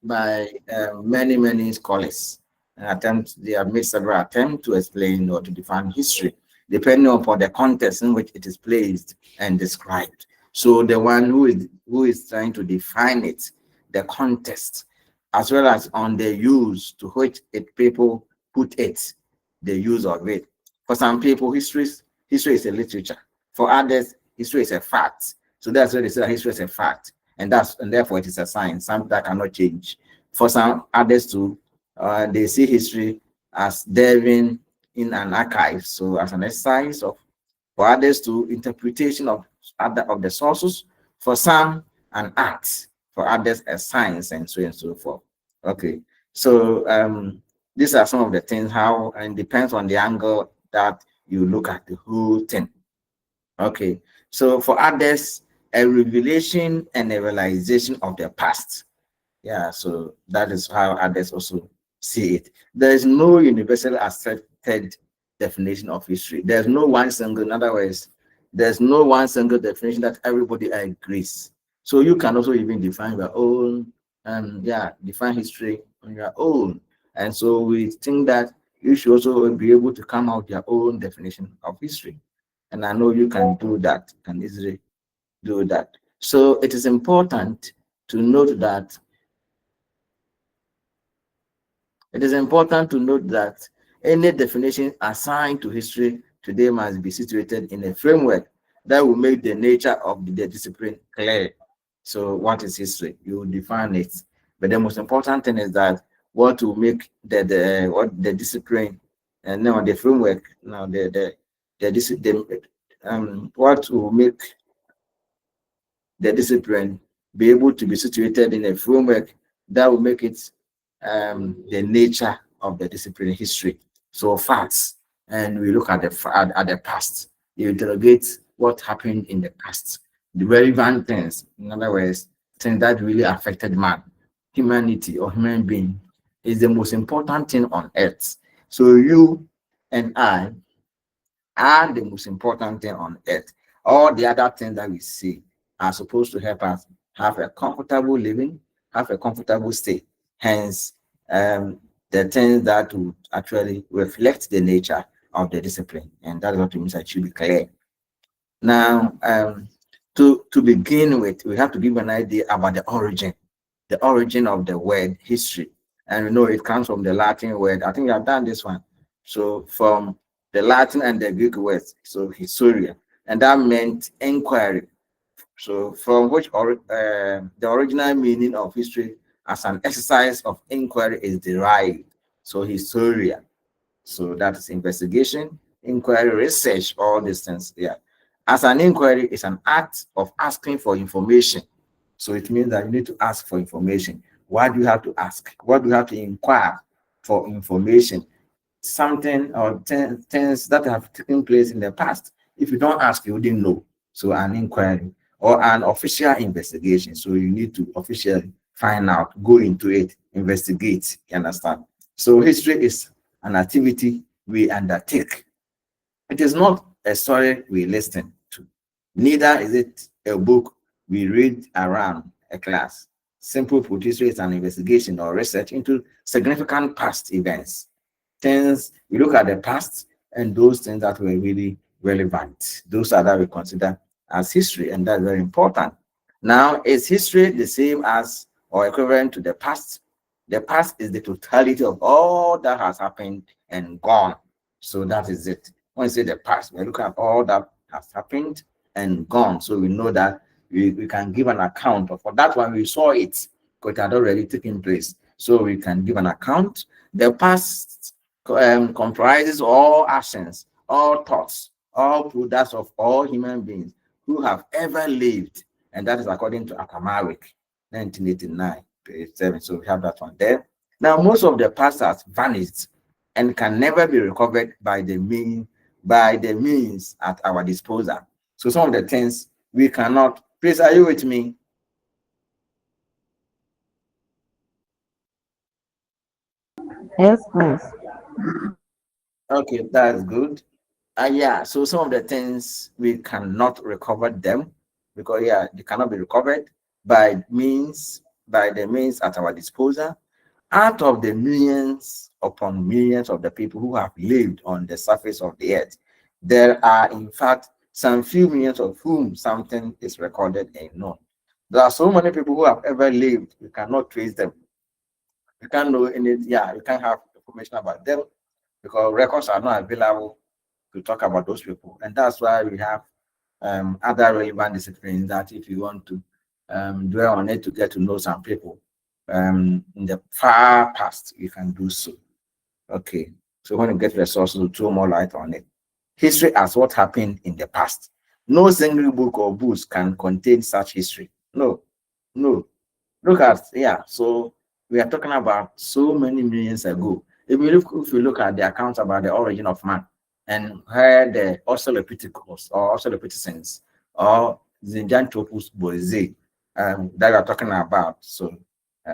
by many scholars. They have made several attempts to explain or to define history, depending upon the context in which it is placed and described. So the one who is trying to define it, the context, as well as on the use to which people put it, the use of it. For some people, history is a literature. For others, history is a fact. So that's why they say that history is a fact, and therefore it is a science, something that cannot change. For some others too, they see history as delving in an archive, so as an exercise of, for others to interpretation of other of the sources, for some an art, for others a science, and so on and so forth. Okay, so these are some of the things how, and depends on the angle that you look at the whole thing. Okay, so for others, a revelation and a realization of the past. Yeah, so that is how others also see it. There is no universal accepted definition of history. There's no one single, in other words, there's no one single definition that everybody agrees. So you can also even define your own, and yeah, define history on your own. And so we think that you should also be able to come out with your own definition of history. And I know you can do that, can easily do that. So it is important to note that any definition assigned to history today must be situated in a framework that will make the nature of the discipline clear. So what is history? You will define it. But the most important thing is that what will make the discipline, and now the framework, now what will make the discipline be able to be situated in a framework that will make it the nature of the discipline history. So facts, and we look at the past. You interrogate what happened in the past, the relevant things. In other words, things that really affected man, humanity, or human being is the most important thing on earth. So you and I are the most important thing on earth. All the other things that we see are supposed to help us have a comfortable living, have a comfortable stay. Hence, the things that would actually reflect the nature of the discipline. And that's what it means that should be clear. Now, to begin with, we have to give an idea about the origin of the word history. And we know it comes from the Latin word. I think I've done this one. So from the Latin and the Greek words, so historia, and that meant inquiry. So from which the original meaning of history as an exercise of inquiry is derived. So historia. So that is investigation, inquiry, research, all these things. Yeah. As an inquiry, it's an act of asking for information. So it means that you need to ask for information. Why do you have to ask? What do you have to inquire for information? Something or things that have taken place in the past. If you don't ask, you wouldn't know. So an inquiry or an official investigation. So you need to officially find out, go into it, investigate. You understand? So history is an activity we undertake. It is not a story we listen to. Neither is it a book we read around a class. Simple put, history is an investigation or research into significant past events. Things we look at the past and those things that were really relevant. Those are that we consider as history, and that's very important. Now, is history the same as or equivalent to the past? The past is the totality of all that has happened and gone. So that is it. When you say the past, we look at all that has happened and gone. So we know that we can give an account of, for that one we saw it because it had already taken place. So we can give an account. The past comprises all actions, all thoughts, all products of all human beings who have ever lived. And that is according to Akamawick, 1989, page 7. So we have that one there. Now, most of the past has vanished and can never be recovered by the means at our disposal. So some of the things we cannot. Please, are you with me? Yes, please. Okay, that's good. Yeah, so some of the things we cannot recover them because yeah, they cannot be recovered by means by the means at our disposal, out of the millions upon millions of the people who have lived on the surface of the earth, there are in fact some few millions of whom something is recorded and known. There are so many people who have ever lived, you cannot trace them. You can't know any, yeah, you can't have information about them because records are not available to talk about those people. And that's why we have other relevant disciplines that if you want to dwell on it to get to know some people in the far past, you can do so. Okay. So when you get resources to throw more light on it. History as what happened in the past. No single book or books can contain such history. No, no. Look at, yeah, so we are talking about so many millions ago. If you look at the accounts about the origin of man and where the Australopithecus or Australopithecines or Zinjanthropus boisei that we are talking about, so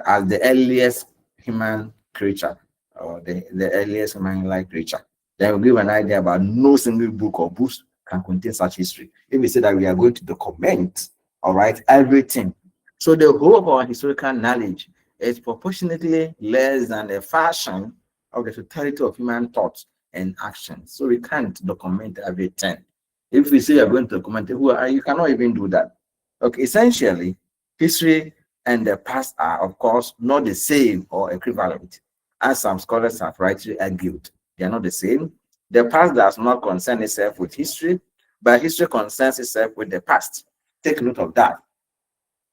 as the earliest human creature or the earliest human-like creature, then will give an idea about no single book or books can contain such history. If we say that we are going to document, all right, everything. So the whole of our historical knowledge is proportionately less than a fraction of the totality of human thoughts and actions. So we can't document everything. If we say you're going to document it, you cannot even do that. Okay, essentially, history and the past are, of course, not the same or equivalent, as some scholars have rightly argued. They are not the same. The past does not concern itself with history, but history concerns itself with the past. Take note of that.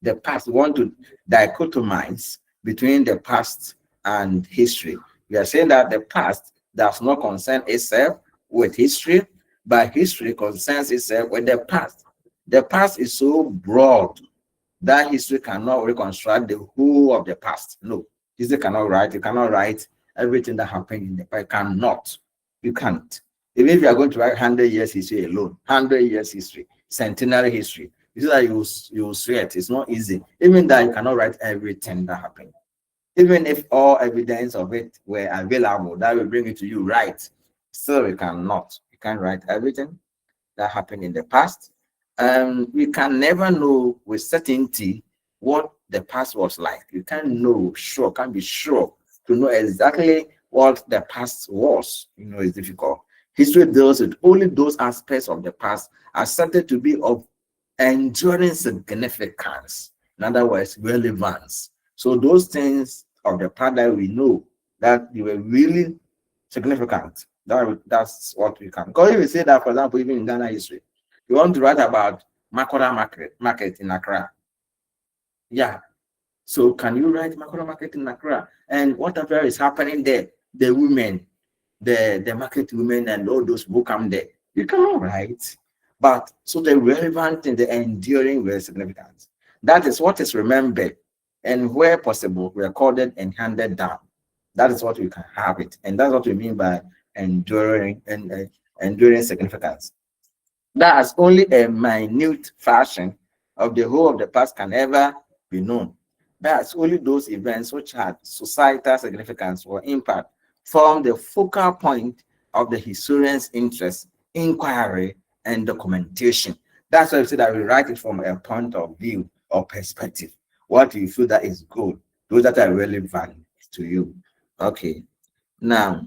The past, we want to dichotomize between the past and history. We are saying that the past does not concern itself with history, but history concerns itself with the past. The past is so broad that history cannot reconstruct the whole of the past. No, history cannot write. You cannot write everything that happened in the past. You cannot. You can't. Even if you are going to write 100 years history alone, 100 years history, centenary history, you see that you sweat. It's not easy. Even that you cannot write everything that happened. Even if all evidence of it were available, that will bring it to you right. Still, we cannot. You can't write everything that happened in the past. We can never know with certainty what the past was like. You can't know, sure, can't be sure to know exactly what the past was. It's difficult. History deals with only those aspects of the past accepted to be of enduring significance. In other words, relevance. So those things of the past that we know that they were really significant. That's what we can. Because if we say that, for example, even in Ghana history, you want to write about Makora market in Accra. Yeah. So can you write Makora market in Accra? And whatever is happening there, the women, the market women and all those who come there, you cannot write. But so the relevant and the enduring were significant. That is what is remembered and where possible recorded and handed down. That is what we can have it. And that's what we mean by enduring and enduring significance. That's only a minute fraction of the whole of the past can ever be known. That's only those events which had societal significance or impact form the focal point of the historian's interest, inquiry, and documentation. That's why we say that we write it from a point of view or perspective. What you feel that is good, those that are relevant to you. Okay. Now,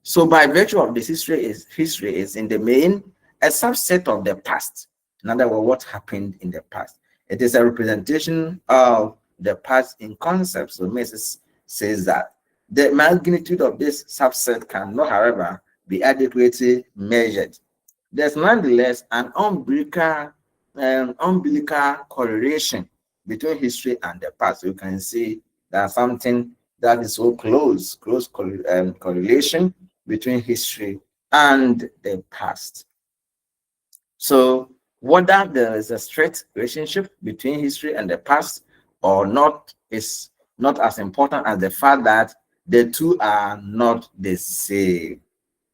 so by virtue of this, history is in the main a subset of the past. In other words, what happened in the past. It is a representation of the past in concepts. So Mrs. says that the magnitude of this subset cannot, however, be adequately measured. There's nonetheless an umbilical correlation between history and the past. You can see that something that is so close correlation between history and the past. So whether there is a straight relationship between history and the past or not is not as important as the fact that the two are not the same.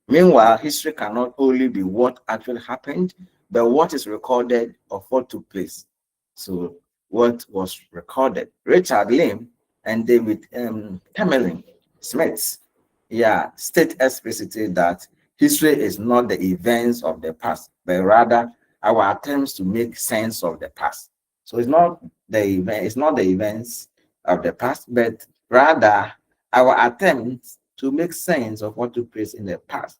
Meanwhile, history cannot only be what actually happened, but what is recorded of what took place. So what was recorded. Richard Lim and David Tamerlane Smith, state explicitly that history is not the events of the past, but rather our attempts to make sense of the past. So it's not the event. It's not the events of the past, but rather our attempt to make sense of what took place in the past.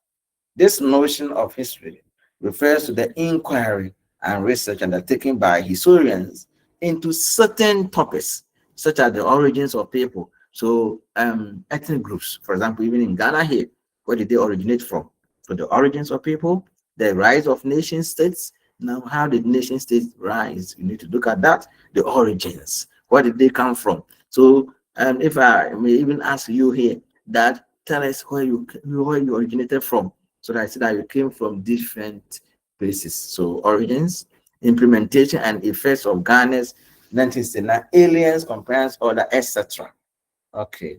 This notion of history refers to the inquiry and research undertaken by historians into certain topics, such as the origins of people. So, ethnic groups, for example, even in Ghana here, where did they originate from? So, the origins of people, the rise of nation states. Now, how did nation states rise? You need to look at that. The origins. Where did they come from? So, if I may even ask you here, that tell us where you originated from, so that I said that you came from different places. So origins, implementation, and effects of Ghana's 1969 aliens, compliance order, etc. Okay.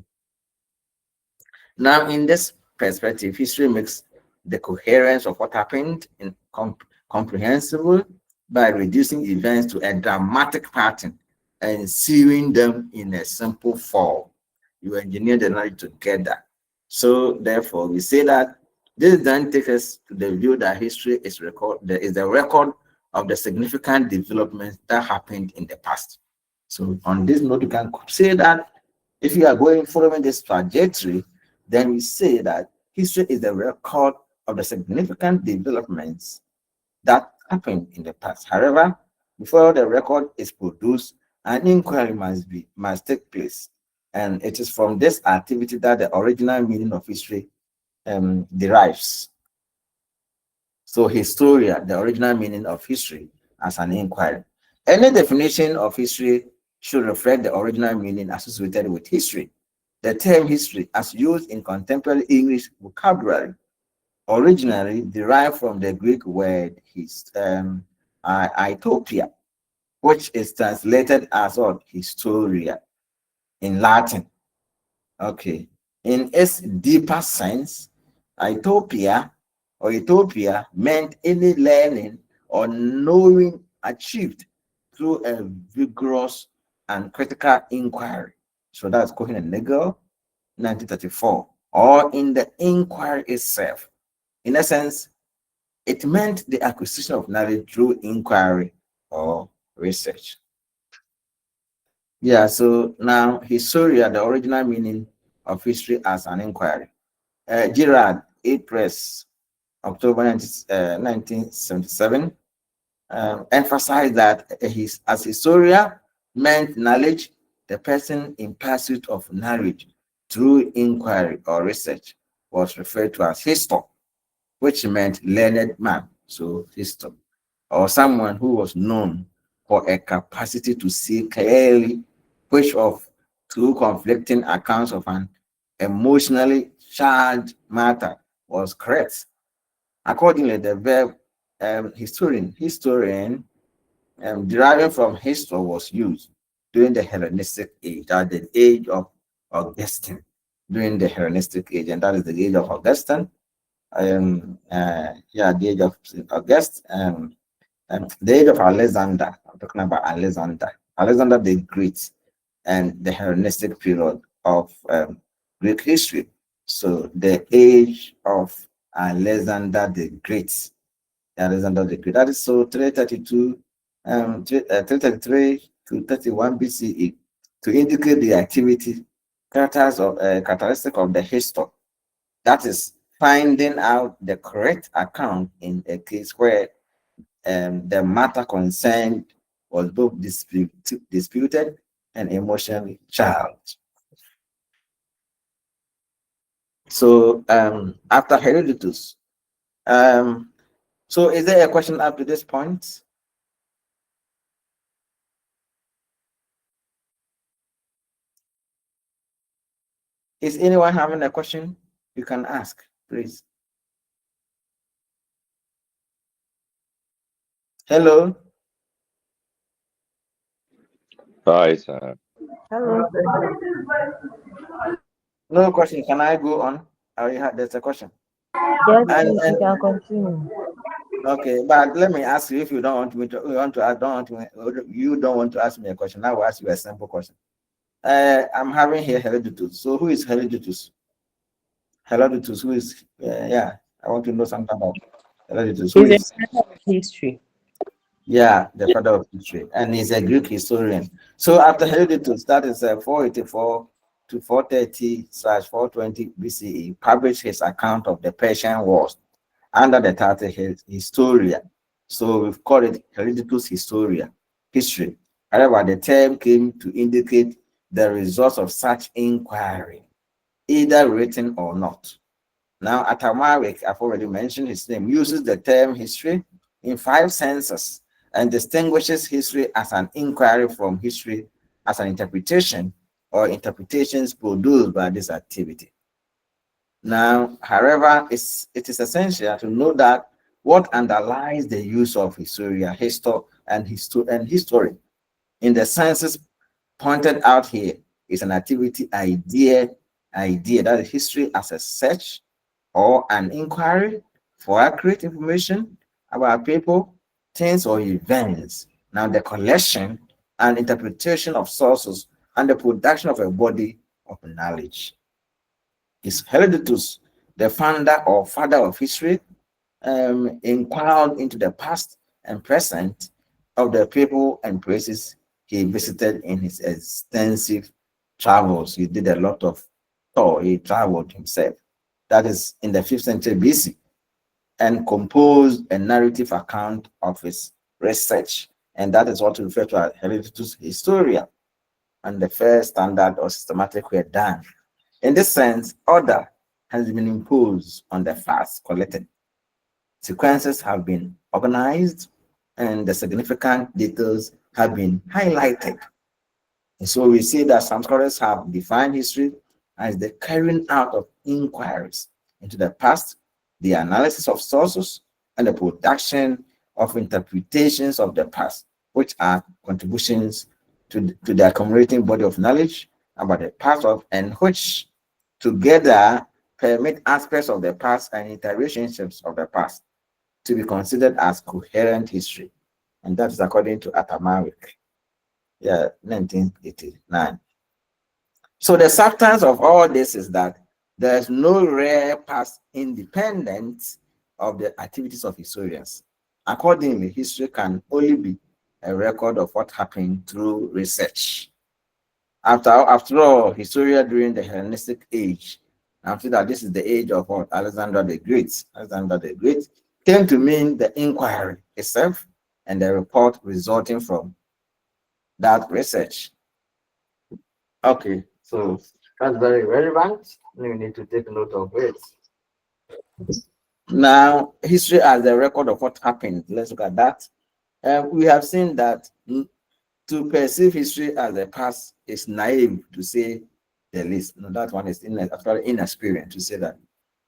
Now, in this perspective, history makes the coherence of what happened comprehensible by reducing events to a dramatic pattern and seeing them in a simple form. You engineer the knowledge together. So, therefore, we say that this then takes us to the view that history is the record of the significant developments that happened in the past. So, on this note, you can say that if you are going following this trajectory, then we say that history is the record of the significant developments that happened in the past. However, before the record is produced, an inquiry must take place, and it is from this activity that the original meaning of history derives. So, historia, the original meaning of history as an inquiry. Any definition of history should reflect the original meaning associated with history. The term history, as used in contemporary English vocabulary, originally derived from the Greek word "itopia," which is translated as what? Historia in Latin. Okay. In its deeper sense, utopia or utopia meant any learning or knowing achieved through a vigorous and critical inquiry. So that's Cohen and Nagel, 1934, or in the inquiry itself. In essence, it meant the acquisition of knowledge through inquiry or research. Yeah, so now historia, the original meaning of history as an inquiry. Gerard A. Press, October 1977, emphasized that as historia meant knowledge, the person in pursuit of knowledge through inquiry or research was referred to as histor, which meant learned man, so histor, or someone who was known for a capacity to see clearly which of two conflicting accounts of an emotionally charged matter was correct. Accordingly, the verb historian, deriving from histor, was used during the Hellenistic age, that the age of Augustine, during the Hellenistic age, and that is the age of Augustine. The age of August, the age of Alexander. I'm talking about Alexander the Great, and the Hellenistic period of Greek history. So the age of Alexander the Great, that is so 333 to 31 BCE, to indicate the activity, characteristic of the history. That is finding out the correct account in a case where the matter concerned was both disputed and emotionally charged. So after Herodotus, so is there a question up to this point? Is anyone having a question? You can ask, please. Hello. Hi, sir. Hello. No question. Can I go on? There's a question. Yes, And, please, you and can continue. okay, but let me ask you, if you don't want me to, you want to, I don't want to, you don't want to ask me a question. I will ask you a simple question. I'm having here Herodotus. So who is Herodotus? Herodotus, who is? Yeah, I want to know something about Herodotus. Who It's a is? matter of history. Yeah, the father of history, and he's a Greek historian. So after Herodotus, that is 484 to 430 slash 420 BCE, published his account of the Persian Wars under the title Historia. So we've called it Herodotus Historia, history. However, the term came to indicate the results of such inquiry, either written or not. Now, Atamaric, I've already mentioned his name, uses the term history in 5 senses and distinguishes history as an inquiry from history as an interpretation or interpretations produced by this activity. Now, however, it is essential to know that what underlies the use of historia, history in the senses pointed out here is an activity idea that is history as a search or an inquiry for accurate information about people, things, or events. Now, the collection and interpretation of sources and the production of a body of knowledge. Is Herodotus, the founder or father of history, inquired into the past and present of the people and places he visited in his extensive travels. He did a lot of tour, he traveled himself. That is in the 5th century BC, and composed a narrative account of his research. And that is what we refer to as Herodotus Historia. And the first standard or systematic were done. In this sense, order has been imposed on the facts collected. Sequences have been organized and the significant details have been highlighted. And so we see that some scholars have defined history as the carrying out of inquiries into the past, the analysis of sources, and the production of interpretations of the past, which are contributions to the accumulating body of knowledge about the past of and which together permit aspects of the past and interrelationships of the past to be considered as coherent history. And that is according to Atamaric, 1989. So the substance of all this is that there is no rare past independent of the activities of historians. Accordingly, history can only be a record of what happened through research. After all, Historia during the Hellenistic age, after that, this is the age of what? Alexander the Great. Alexander the Great came to mean the inquiry itself and the report resulting from that research. Okay, so that's very relevant. You need to take note of it. Now, history as the record of what happened. Let's look at that. We have seen that to perceive history as the past is naive to say the least. No, that one is actually inexperienced to say that.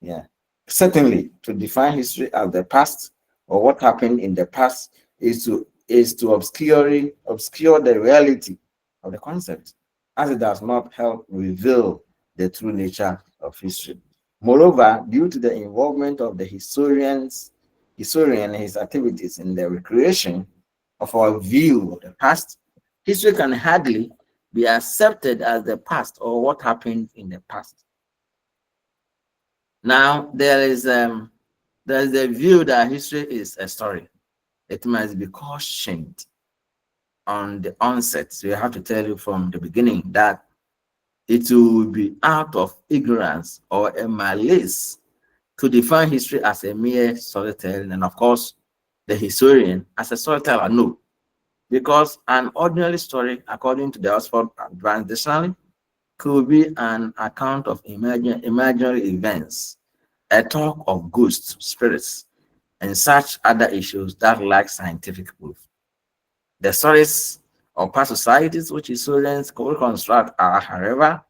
Yeah. Certainly, to define history as the past or what happened in the past is to obscure the reality of the concept, as it does not help reveal the true nature of history. Moreover, due to the involvement of the historian and his activities in the recreation of our view of the past, history can hardly be accepted as the past or what happened in the past. Now, there is the view that history is a story. It must be cautioned on the onset. So you have to tell you from the beginning that it will be out of ignorance or a malice to define history as a mere storytelling, and of course, the historian as a storyteller. No, because an ordinary story, according to the Oxford Advanced Dictionary, could be an account of imaginary events, a talk of ghosts, spirits, and such other issues that lack scientific proof. The stories of past societies which historians reconstruct are, however,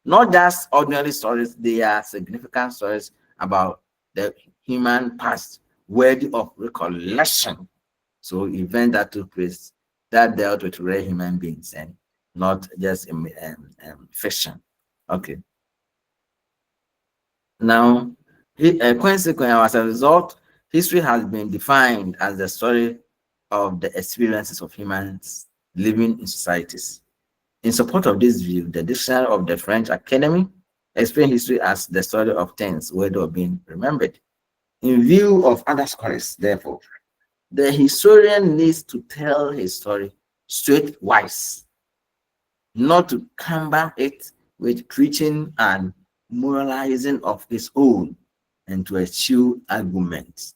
not just ordinary stories, they are significant stories about the human past worthy of recollection. So events that took place that dealt with real human beings and not just fiction. Okay. Now, consequently, as a result, history has been defined as the story of the experiences of humans living in societies. In support of this view, the dictionary of the French Academy explains history as the story of things worthy of being remembered. In view of other scholars, therefore, The historian needs to tell his story straightwise, not to combat it with preaching and moralizing of his own and to eschew arguments.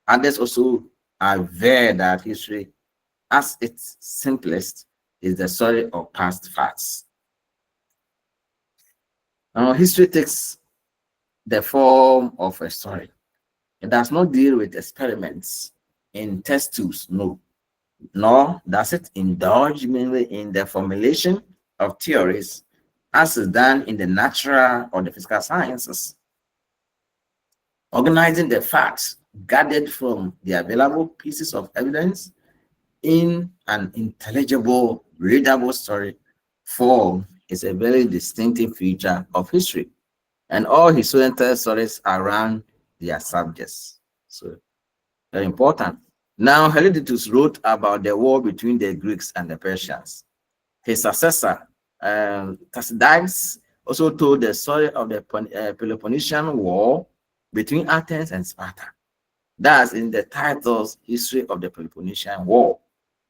Others also aver that history, as its simplest, is the story of past facts. Now, history takes the form of a story. It does not deal with experiments in test tubes, no, nor does it indulge mainly in the formulation of theories as is done in the natural or the physical sciences. Organizing the facts gathered from the available pieces of evidence in an intelligible, readable story form is a very distinctive feature of history. And all historians tell stories around their subjects. So, very important. Now, Herodotus wrote about the war between the Greeks and the Persians. His successor, Thucydides, also told the story of the Peloponnesian War between Athens and Sparta. That's in the titles History of the Peloponnesian War,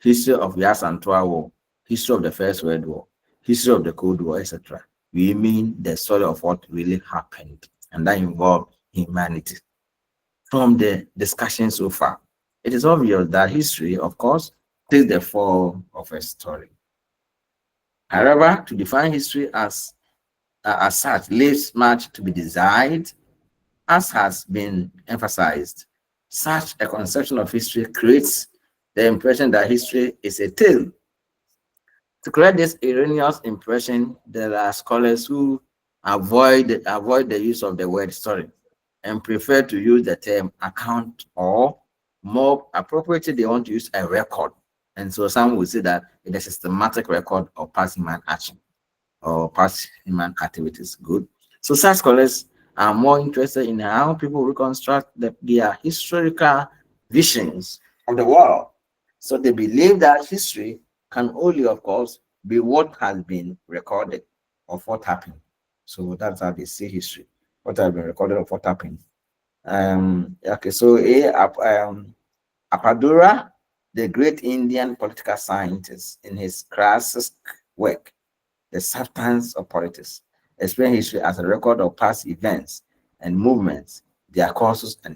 History of the EAS106D War, History of the First World War, History of the Cold War, etc. We mean the story of what really happened, and that involved humanity. From the discussion so far, it is obvious that history, of course, takes the form of a story. However, to define history as such leaves much to be desired, as has been emphasized. Such a conception of history creates the impression that history is a tale. To correct this erroneous impression, there are scholars who avoid the use of the word story and prefer to use the term account, or more appropriately, they want to use a record. And so some will say that it is a systematic record of past human action or past human activities. Good. So such scholars are more interested in how people reconstruct their historical visions of the world. So they believe that history can only, of course, be what has been recorded of what happened. So that's how they see history, what has been recorded of what happened. Okay, so Apadura, the great Indian political scientist, in his classic work, The Substance of Politics, explains history as a record of past events and movements, their causes and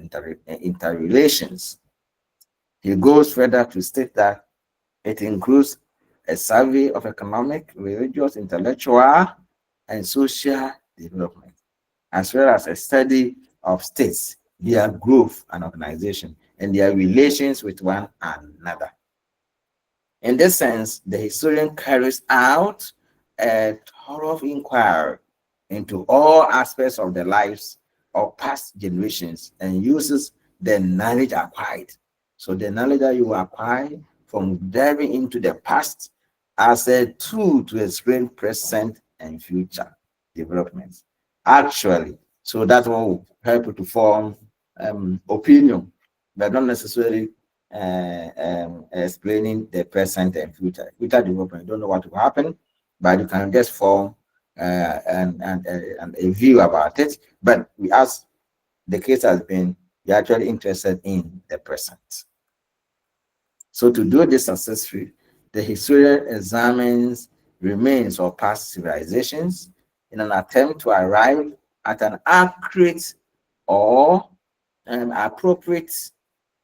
interrelations. He goes further to state that it includes a survey of economic, religious, intellectual, and social development, as well as a study of states, their growth and organization, and their relations with one another. In this sense, the historian carries out a thorough inquiry into all aspects of the lives of past generations and uses the knowledge acquired. So the knowledge that you acquire from diving into the past as a tool to explain present and future developments. Actually, so that will help you to form opinion, but not necessarily explaining the present and future. Future development, you don't know what will happen, but you can just form and a view about it. But as the case has been, you're actually interested in the present. So to do this successfully, the historian examines remains of past civilizations in an attempt to arrive at an accurate or appropriate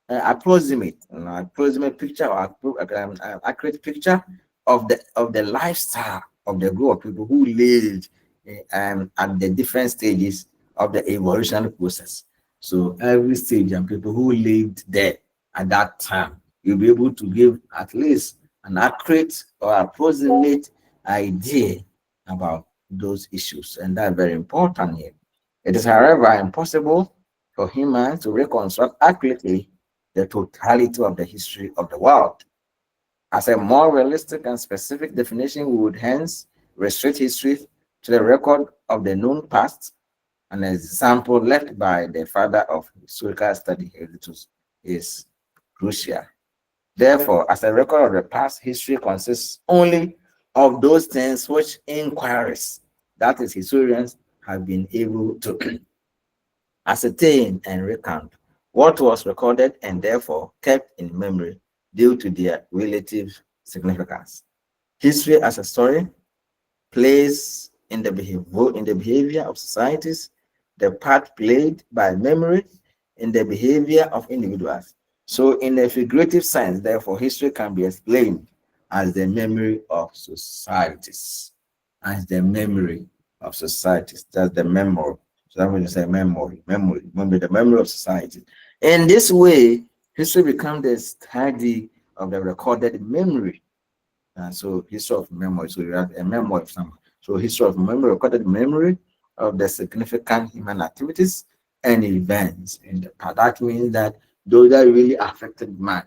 approximate picture or accurate picture of the lifestyle of the group of people who lived at the different stages of the evolutionary process. So every stage and people who lived there at that time, you'll be able to give at least an accurate or approximate idea about those issues, and that's very important here. It is, however, impossible for humans to reconstruct accurately the totality of the history of the world. As a more realistic and specific definition, we would hence restrict history to the record of the known past. An example left by the father of historical study, Herodotus, is crucial. Therefore, as a record of the past, history consists only of those things which inquiries, that is, historians, have been able to ascertain and recount what was recorded and therefore kept in memory due to their relative significance. History as a story plays in the behavior of societies, the part played by memory in the behavior of individuals. So, in a figurative sense, therefore, history can be explained as the memory of societies. As the memory of societies. That's the memory. So that when you say memory, the memory of society. In this way, history becomes the study of the recorded memory. And so history of memory. So you have a memory of someone. So history of memory, recorded memory of the significant human activities and events in the past. That means that those that really affected man,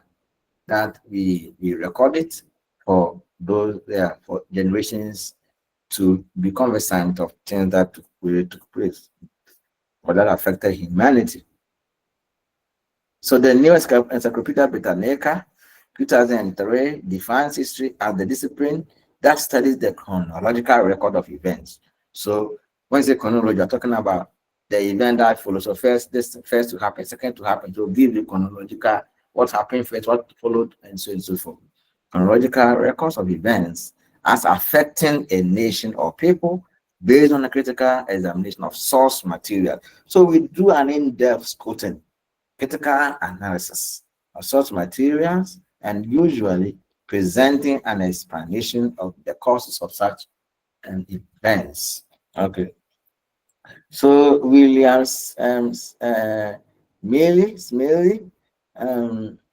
that we record it for those there for generations to be conversant of things that really took place or that affected humanity. So the new Encyclopedia Britannica 2003 defines history as the discipline that studies the chronological record of events. So when you say chronology, you're talking about the event that follows. So first, this first to happen, second to happen, to give the chronological what happened first, what followed, and so on and so forth. Chronological records of events as affecting a nation or people based on a critical examination of source material. So we do an in-depth scrutiny, critical analysis of such materials, and usually presenting an explanation of the causes of such events. Okay. So Williams Smiley,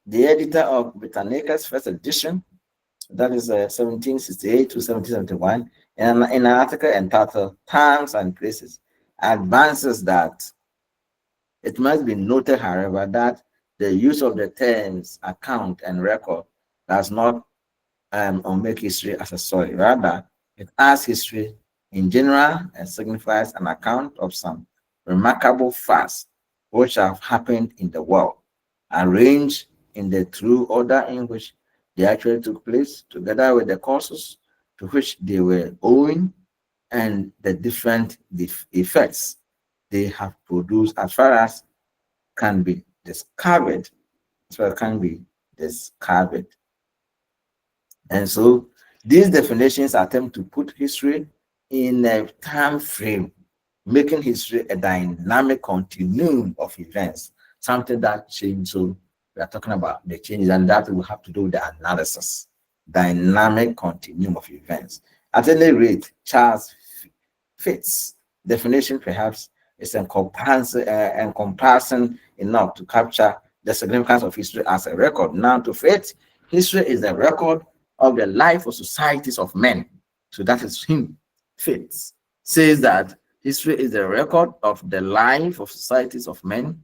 the editor of Britannica's first edition, that is 1768 to 1771, in an article entitled Times and Places, advances that it must be noted, however, that the use of the terms account and record does not make history as a story. Rather, it adds history in general and signifies an account of some remarkable facts which have happened in the world, arranged in the true order in which they actually took place, together with the causes to which they were owing and the different effects they have produced as far as can be discovered. As far as can be discovered. And so these definitions attempt to put history in a time frame, making history a dynamic continuum of events, something that changes. So we are talking about the changes, and that will have to do with the analysis. Dynamic continuum of events. At any rate, Charles Fitts' definition perhaps is encompassing enough to capture the significance of history as a record. Now, to Fitts, history is a record of the life of societies of men. So that is him. Fitts says that history is a record of the life of societies of men,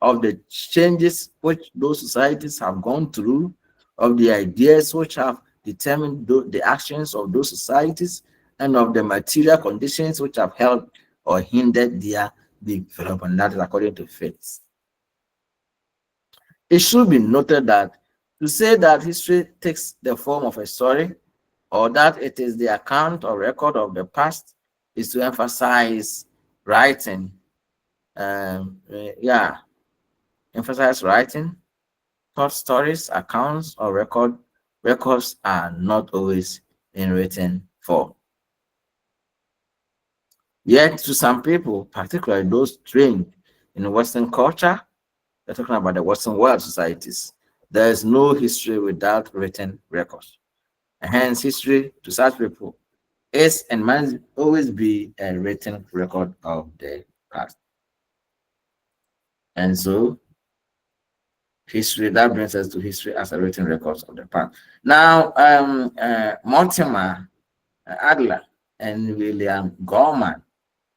of the changes which those societies have gone through, of the ideas which have determined the actions of those societies, and of the material conditions which have helped or hindered their development. That is according to Fitts. It should be noted that to say that history takes the form of a story or that it is the account or record of the past is to emphasize writing. Emphasize writing. Thought stories, accounts, or records are not always in written form. Yet, to some people, particularly those trained in Western culture, they're talking about the Western world societies, there is no history without written records. And hence, history to such people is and must always be a written record of the past. And so, history, that brings us to history as a written record of the past. Now, Mortimer Adler and William Gorman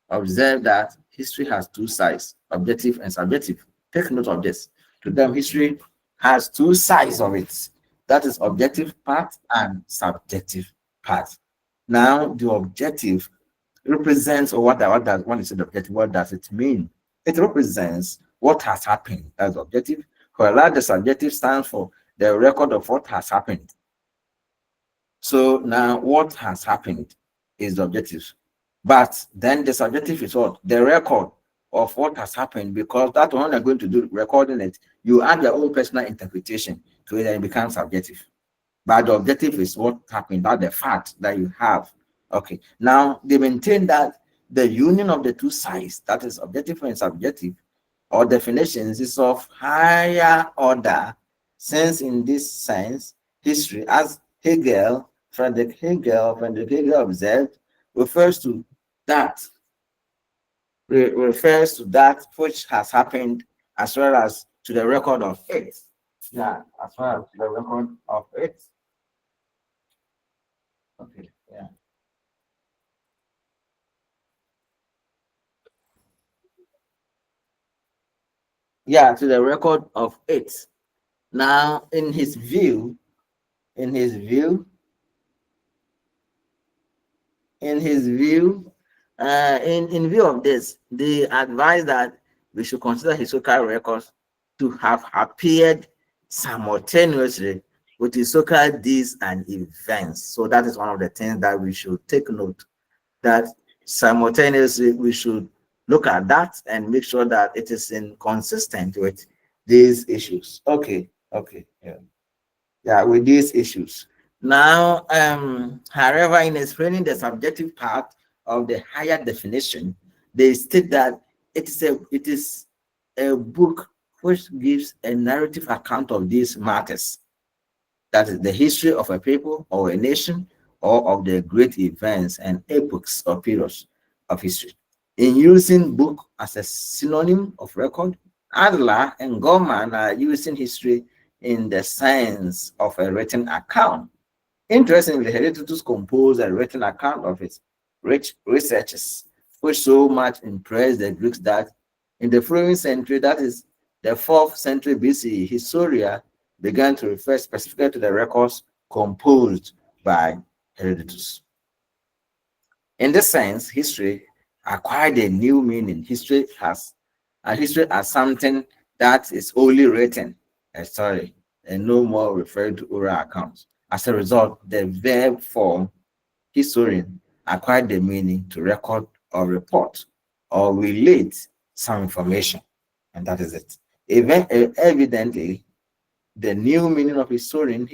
observed that history has two sides, objective and subjective. Take note of this. To them, history has two sides of it. That is objective part and subjective part. Now, the objective represents, or when you say the objective, what does it mean? It represents what has happened as objective, whereas the subjective stands for the record of what has happened. So now what has happened is the objective. But then the subjective is what? The record of what has happened, because that one they're going to do recording it, you add your own personal interpretation to it and it becomes subjective. But the objective is what happened, that the fact that you have. Okay. Now they maintain that the union of the two sides, that is objective and subjective, or definitions, is of higher order, since in this sense, history, as Friedrich Hegel observed, refers to that refers to that which has happened, as well as to the record of it. Yeah, as well as to the record of it. Okay, yeah. Yeah, to the record of it. Now, in his view, in his view, in his view, in view of this, they advise that we should consider historical records to have appeared simultaneously with historical deeds and events. So that is one of the things that we should take note, that simultaneously we should look at that and make sure that it is in consistent with these issues. Okay, yeah. Yeah, with these issues. Now, however, in explaining the subjective part of the higher definition, they state that it is a book which gives a narrative account of these matters. That is the history of a people or a nation, or of the great events and epochs or periods of history. In using book as a synonym of record, Adler and Gorman are using history in the sense of a written account. Interestingly, Herodotus composed a written account of his rich researches, which so much impressed the Greeks that in the following century, that is the 4th century BCE, Historia began to refer specifically to the records composed by Herodotus. In this sense, history acquired a new meaning. History as something that is only written, a story, and no more referred to oral accounts. As a result, the verb form historian acquired the meaning to record or report or relate some information, and that is it. Evidently, the new meaning of historian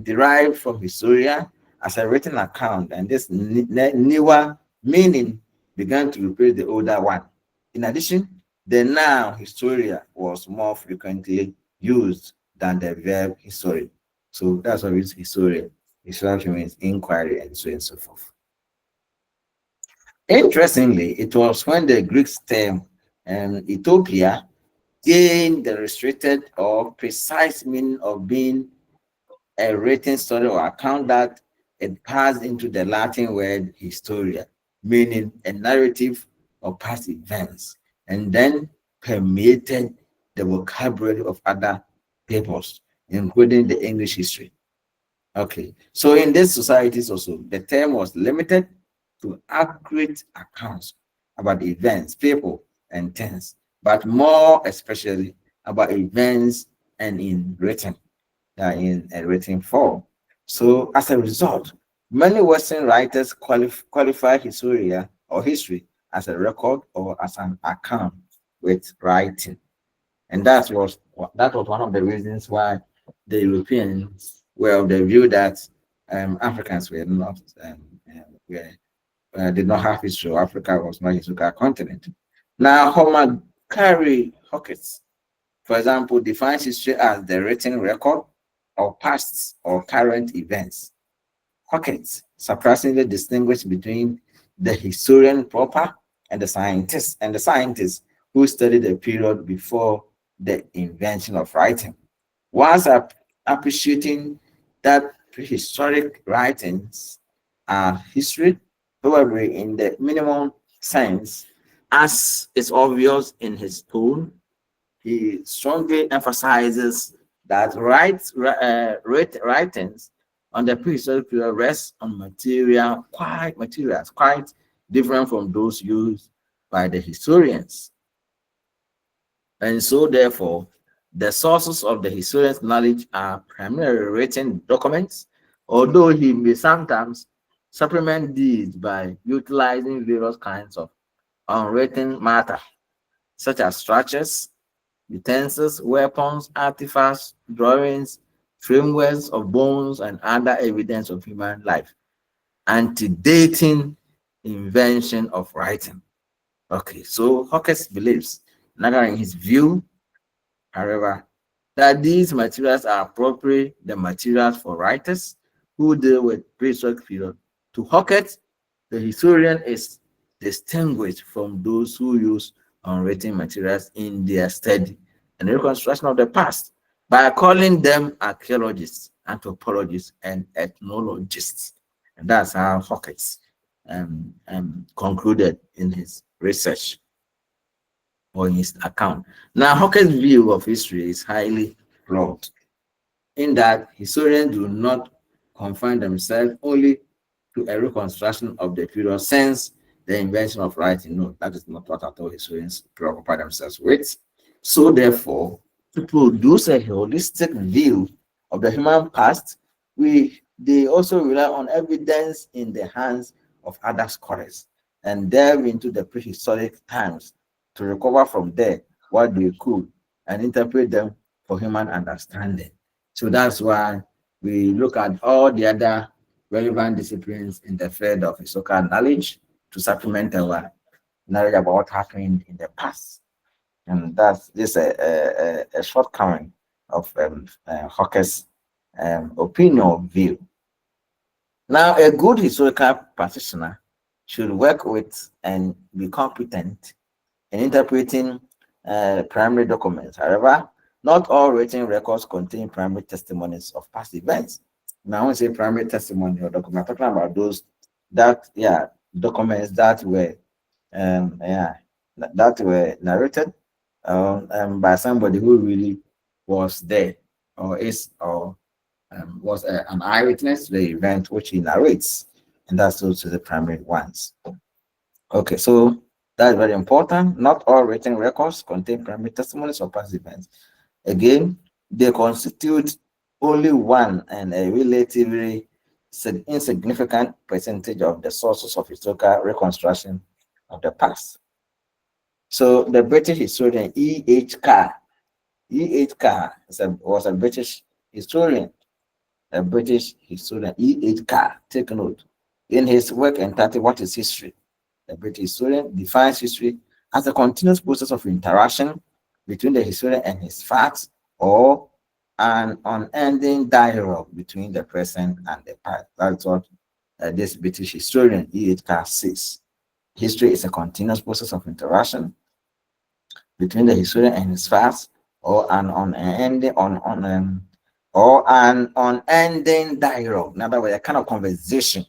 derived from Historia as a written account, and this newer meaning began to replace the older one. In addition, the noun Historia was more frequently used than the verb historian. So that's why it's Historia. Historia means inquiry, and so on and so forth. Interestingly, it was when the Greek term Ethiopia gained the restricted or precise meaning of being a written story or account that it passed into the Latin word historia, meaning a narrative of past events, and then permeated the vocabulary of other peoples, including the English history. Okay, so in these societies also, the term was limited to accurate accounts about events, people, and things, but more especially about events and in a written form. So as a result, many Western writers qualify Historia or history as a record or as an account with writing. And that was one of the reasons why the Europeans were of the view that Africans were not did not have history. Or Africa was not a historical continent. Now, Homer Carey Hawkins, for example, defines history as the written record of past or current events. Hawkins surprisingly distinguished between the historian proper and the scientists who studied the period before the invention of writing, whilst appreciating that prehistoric writings are history, however, in the minimum sense, as is obvious in his tone. He strongly emphasizes that writings on the prehistoric period rest on materials quite different from those used by the historians. And so, therefore, the sources of the historian's knowledge are primarily written documents, although he may sometimes supplement these by utilizing various kinds of unwritten matter, such as structures, utensils, weapons, artifacts, drawings, frameworks of bones, and other evidence of human life, antedating invention of writing. Okay, so Hawkins believes, neither in his view, however, that these materials are appropriate the materials for writers who deal with prehistoric period. To Hawkins, the historian is distinguished from those who use unwritten materials in their study and reconstruction of the past by calling them archaeologists, anthropologists, and ethnologists. And that's how Hawkins concluded in his research or in his account. Now, Hawkins' view of history is highly flawed in that historians do not confine themselves only to a reconstruction of the period since the invention of writing. No, that is not what at all historians preoccupy themselves with. So, therefore, to produce a holistic view of the human past, they also rely on evidence in the hands of other scholars and delve into the prehistoric times to recover from there what they could and interpret them for human understanding. So that's why we look at all the other relevant disciplines in the field of historical knowledge to supplement our knowledge about what happened in the past. And that's this a shortcoming of Hawke's opinion view. Now, a good historical practitioner should work with and be competent in interpreting primary documents. However, not all written records contain primary testimonies of past events. Now, when I say primary testimony or document, I'm talking about those documents that were that were narrated by somebody who really was there or is or was an eyewitness to the event which he narrates, and that's also the primary ones. Okay, so that's very important. Not all written records contain primary testimonies of past events. Again, they constitute only one and a relatively insignificant percentage of the sources of historical reconstruction of the past. So the British historian E.H. Carr, was a British historian, E.H. Carr, take note. In his work entitled What is History? The British historian defines history as a continuous process of interaction between the historian and his facts, or an unending dialogue between the present and the past. That's what this British historian E.H. Carr says. History is a continuous process of interaction between the historian and his facts, or an unending dialogue. In other words, a kind of conversation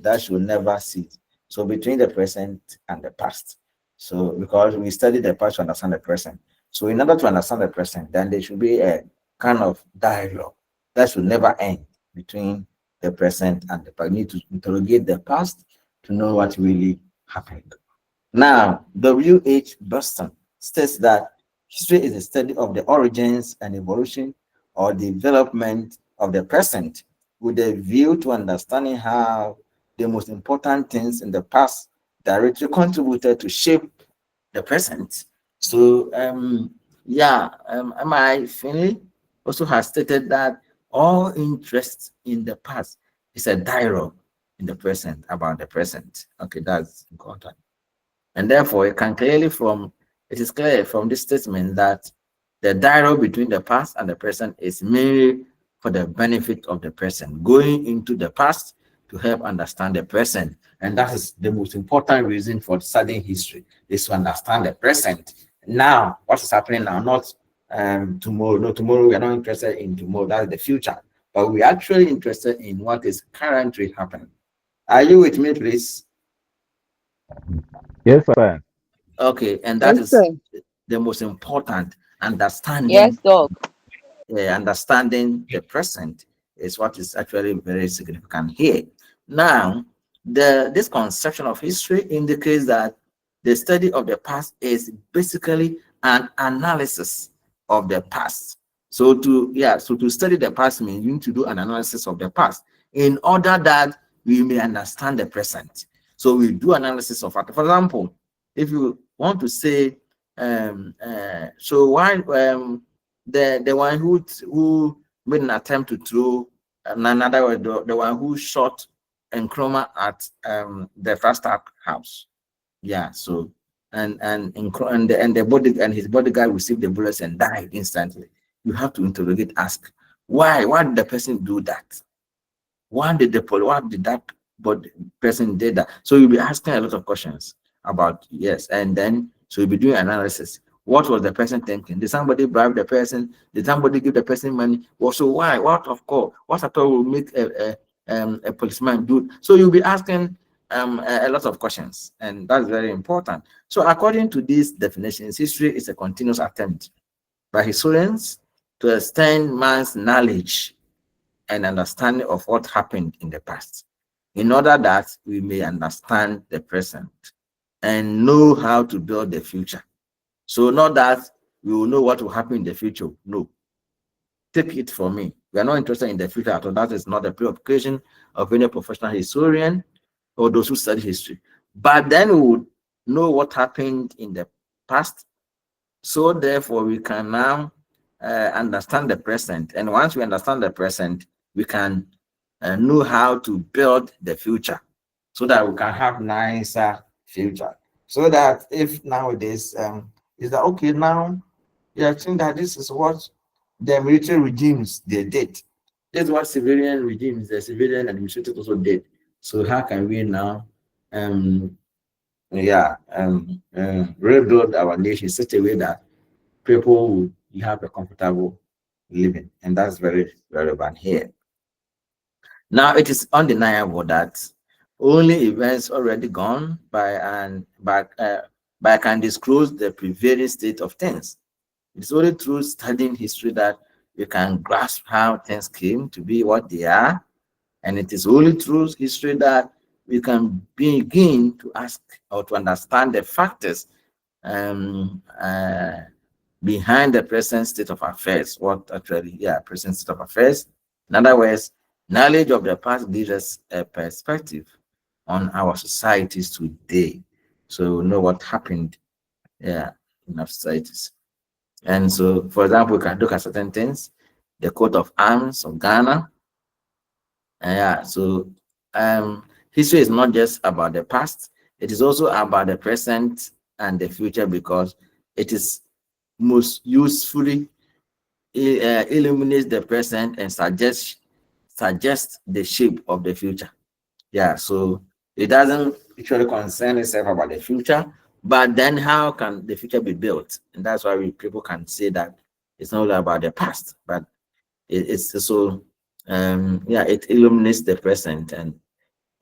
that should never cease. So between the present and the past. So because we study the past to understand the present. So in order to understand the present, then there should be a kind of dialogue that should never end between the present and the past. We need to interrogate the past to know what really happened. Now, W.H. Boston states that history is a study of the origins and evolution or development of the present with a view to understanding how the most important things in the past directly contributed to shape the present. So, M.I. Finley also has stated that all interest in the past is a dialogue in the present about the present. Okay, that's important. And therefore, it is clear from this statement that the dialogue between the past and the present is merely for the benefit of the present, going into the past to help understand the present. And that is the most important reason for studying history, is to understand the present. Now, what is happening now, not tomorrow. No, tomorrow we are not interested in tomorrow, that's the future. But we're actually interested in what is currently happening. Are you with me, please? Yes, sir. Okay, and that Yes, is sir. the most important. Yes, Doc. Understanding the present is what is actually very significant here. Now, this conception of history indicates that the study of the past is basically an analysis of the past. So to study the past means you need to do an analysis of the past in order that we may understand the present. So we do analysis of factors. For example, if you want to say, so why the one who made an attempt to throw another way, the one who shot Nkrumah at the first house, yeah. So and the body and his bodyguard received the bullets and died instantly. You have to interrogate, ask why did the person do that? Why did that person did that? So you'll be asking a lot of questions about, yes, and then so you'll be doing analysis. What was the person thinking? Did somebody bribe the person? Did somebody give the person money? Well, so why? What of course? What at all will make a policeman do? So you'll be asking a lot of questions, and that's very important. So according to these definitions, history is a continuous attempt by historians to extend man's knowledge and understanding of what happened in the past, in order that we may understand the present and know how to build the future. So not that we will know what will happen in the future. No. Take it from me. We are not interested in the future at all. That is not the preoccupation of any professional historian or those who study history. But then we would know what happened in the past. So therefore, we can now understand the present. And once we understand the present, we can know how to build the future so that we can have nicer future. So that if nowadays is that okay now, I think that this is what the military regimes they did. This is what civilian regimes, the civilian administrators also did. So how can we now rebuild our nation in such a way that people will have a comfortable living? And that's very relevant here. Now it is undeniable that only events already gone by can disclose the prevailing state of things. It's only through studying history that we can grasp how things came to be what they are. And it is only through history that we can begin to ask or to understand the factors behind the present state of affairs. Present state of affairs. In other words, knowledge of the past gives us a perspective on our societies today. So we know what happened in our societies. And so, for example, we can look at certain things, the coat of arms of Ghana. So history is not just about the past, it is also about the present and the future, because it is most usefully illuminates the present and suggests the shape of the future. So it doesn't actually concern itself about the future, but then how can the future be built? And that's why people can say that it's not about the past, but it's also it illuminates the present and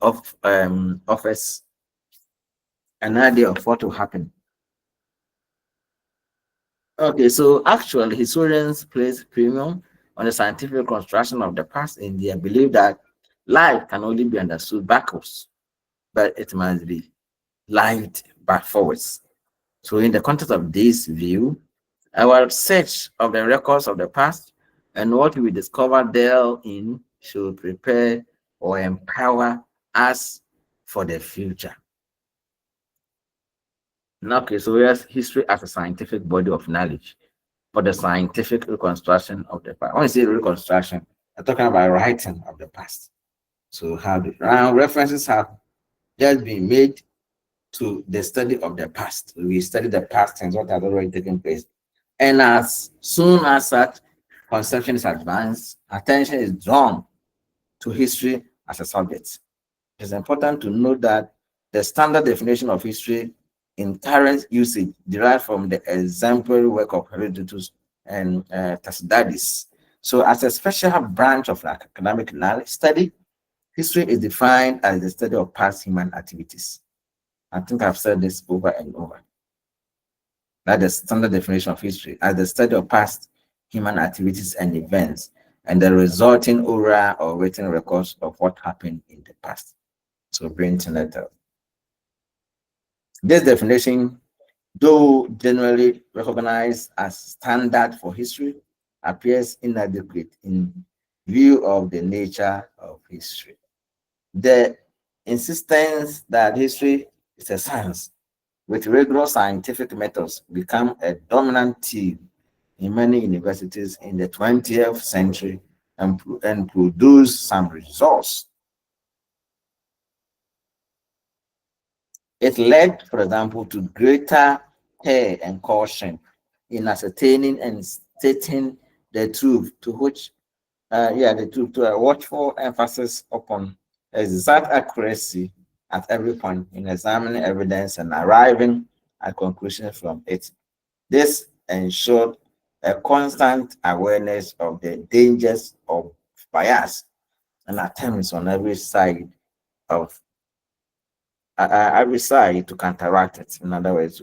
offers an idea of what will happen. Okay, so actually historians place premium on the scientific reconstruction of the past in their belief that life can only be understood backwards, but it must be lived back forwards. So in the context of this view, our search of the records of the past and what we discover therein should prepare or empower us for the future. Okay, so here's history as a scientific body of knowledge for the scientific reconstruction of the past. When I say reconstruction, I'm talking about writing of the past. So now references have just been made to the study of the past. We study the past and what has already taken place. And as soon as that conception is advanced, attention is drawn to history as a subject. It's important to note that the standard definition of history in current usage derived from the exemplary work of Herodotus and Thucydides. So as a special branch of academic study, history is defined as the study of past human activities. I think I've said this over and over. That's the standard definition of history as the study of past human activities and events and the resulting oral or written records of what happened in the past. So printing letter. This definition, though generally recognized as standard for history, appears inadequate in view of the nature of history. The insistence that history is a science with rigorous scientific methods become a dominant theme in many universities in the 20th century and produce some results. It led, for example, to greater care and caution in ascertaining and stating the truth, to which, the truth, to a watchful emphasis upon exact accuracy at every point in examining evidence and arriving at conclusions from it. This ensured a constant awareness of the dangers of bias and attempts on every side to counteract it. In other words,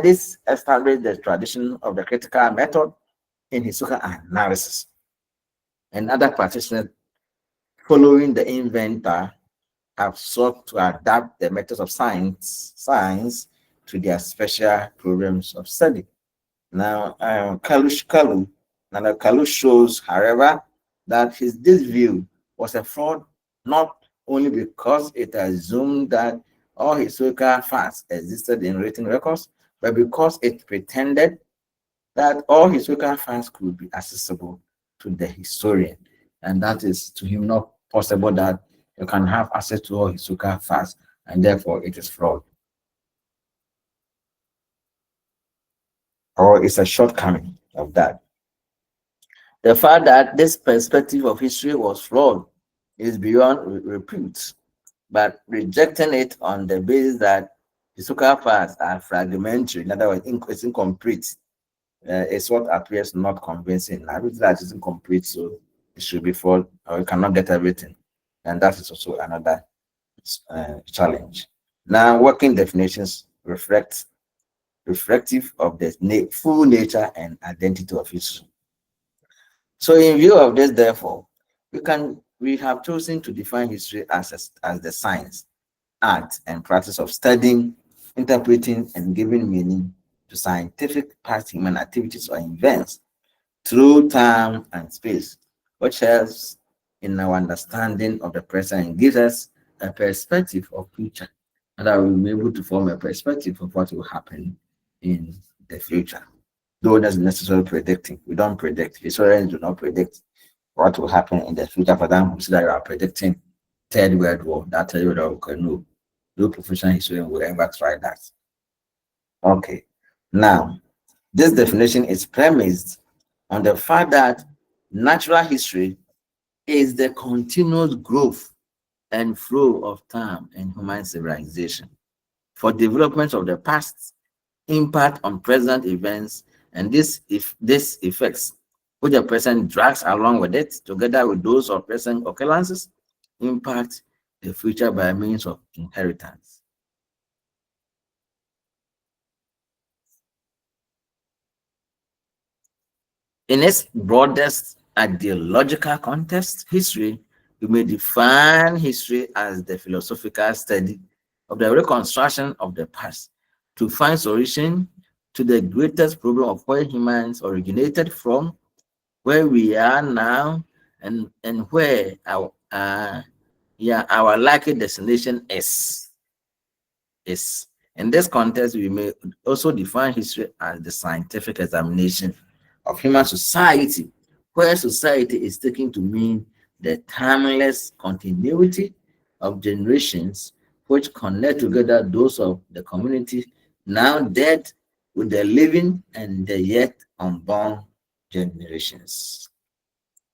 this established the tradition of the critical method in historical analysis. And other practitioners following the inventor have sought to adapt the methods of science to their special programs of study. Now, Kalu shows, however, that this view was a fraud, not only because it assumed that all historical facts existed in written records, but because it pretended that all historical facts could be accessible to the historian. And that is to him not possible that you can have access to all historical facts, and therefore it is fraud. Or it's a shortcoming of that. The fact that this perspective of history was flawed is beyond repute, but rejecting it on the basis that historical facts are fragmentary, in other words, it's incomplete, is what appears not convincing. I believe that is incomplete, so it should be flawed, or you cannot get everything. And that is also another challenge. Now, working definitions reflective of the full nature and identity of history. So in view of this, therefore, we have chosen to define history as the science, art, and practice of studying, interpreting, and giving meaning to scientific past human activities or events through time and space, which helps in our understanding of the present and gives us a perspective of future, and that we'll be able to form a perspective of what will happen in the future. Though that's necessarily predicting. We don't predict. Historians do not predict what will happen in the future. For example, so that you are predicting Third World War. That Third World War, okay, no professional historian will ever try that. Okay. Now, this definition is premised on the fact that natural history is the continuous growth and flow of time and human civilization for development of the past, impact on present events, and this effects which the present drags along with it, together with those of present occurrences, impact the future by means of inheritance. In its broadest ideological context, history, we may define history as the philosophical study of the reconstruction of the past to find solution to the greatest problem of where humans originated from, where we are now, and where our likely destination is. In this context, we may also define history as the scientific examination of human society, where society is taken to mean the timeless continuity of generations which connect together those of the community now dead with the living and the yet unborn generations.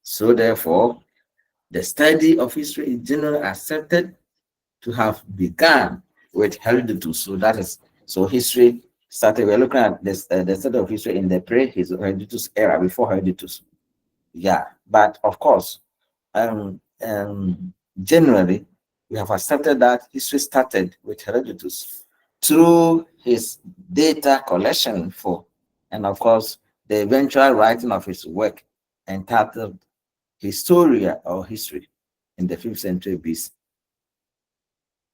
So therefore, the study of history is generally accepted to have begun with Herodotus. So history started. We're looking at this the study of history in the pre-Herodotus era, before Herodotus. Yeah, but of course, generally, we have accepted that history started with Herodotus through his data collection and of course, the eventual writing of his work entitled Historia or History in the 5th century BC.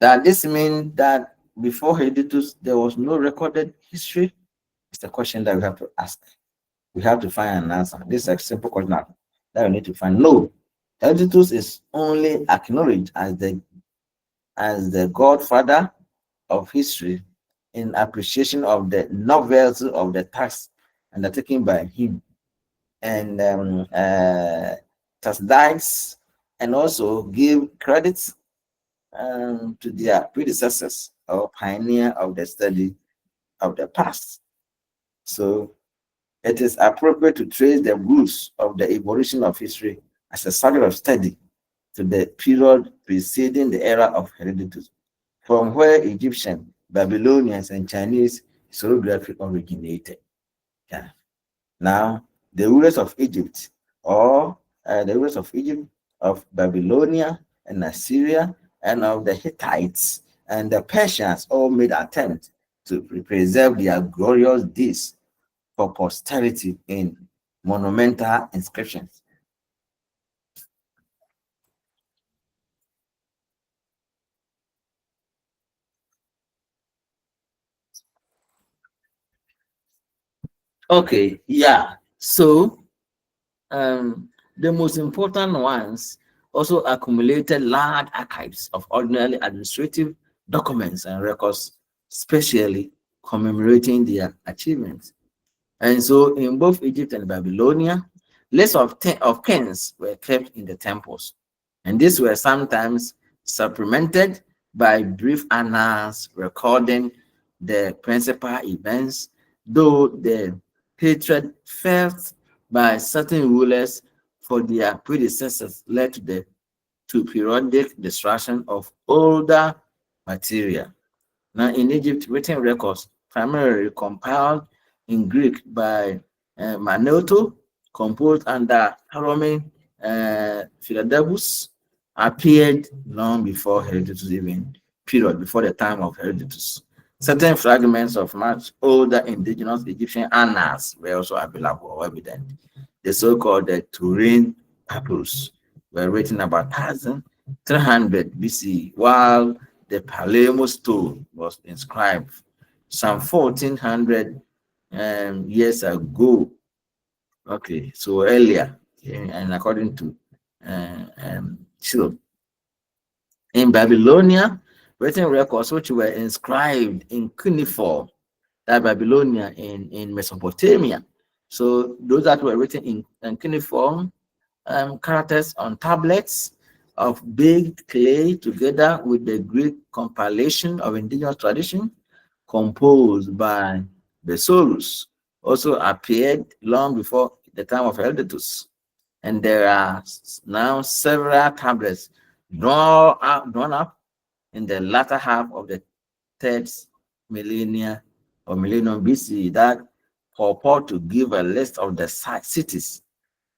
Does this mean that before Herodotus there was no recorded history? It's the question that we have to ask. We have to find an answer. This is a simple question that we need to find. No, Herodotus is only acknowledged as the godfather of history in appreciation of the novelty of the task undertaken by him and Thucydides, and also give credit to their predecessors or pioneer of the study of the past. So it is appropriate to trace the roots of the evolution of history as a subject of study to the period preceding the era of Herodotus, from where Egyptian, Babylonians, and Chinese historiography originated. Yeah. Now, the rulers of Egypt, or the rulers of Egypt, of Babylonia, and Assyria, and of the Hittites, and the Persians all made attempts to preserve their glorious deeds for posterity in monumental inscriptions. Okay, yeah. So the most important ones also accumulated large archives of ordinary administrative documents and records, especially commemorating their achievements. And so in both Egypt and Babylonia, lists of kings were kept in the temples. And these were sometimes supplemented by brief annals recording the principal events, though the hatred felt by certain rulers for their predecessors led to periodic destruction of older material. Now, in Egypt, written records, primarily compiled in Greek by Manetho, composed under Ptolemy Philadelphus, appeared long before Herodotus, even period before the time of Herodotus. Certain fragments of much older indigenous Egyptian annals were also available or evident. The so-called Turin papyrus were written about 1300 BC, while the Palermo stone was inscribed some 1400 years ago. Okay, so earlier, and according to Chilo. In Babylonia, written records which were inscribed in cuneiform, that Babylonia in Mesopotamia. So those that were written in cuneiform characters on tablets of baked clay together with the Greek compilation of indigenous tradition composed by Besorus also appeared long before the time of Herodotus. And there are now several tablets drawn up in the latter half of the third millennia or millennium BC that purport to give a list of the cities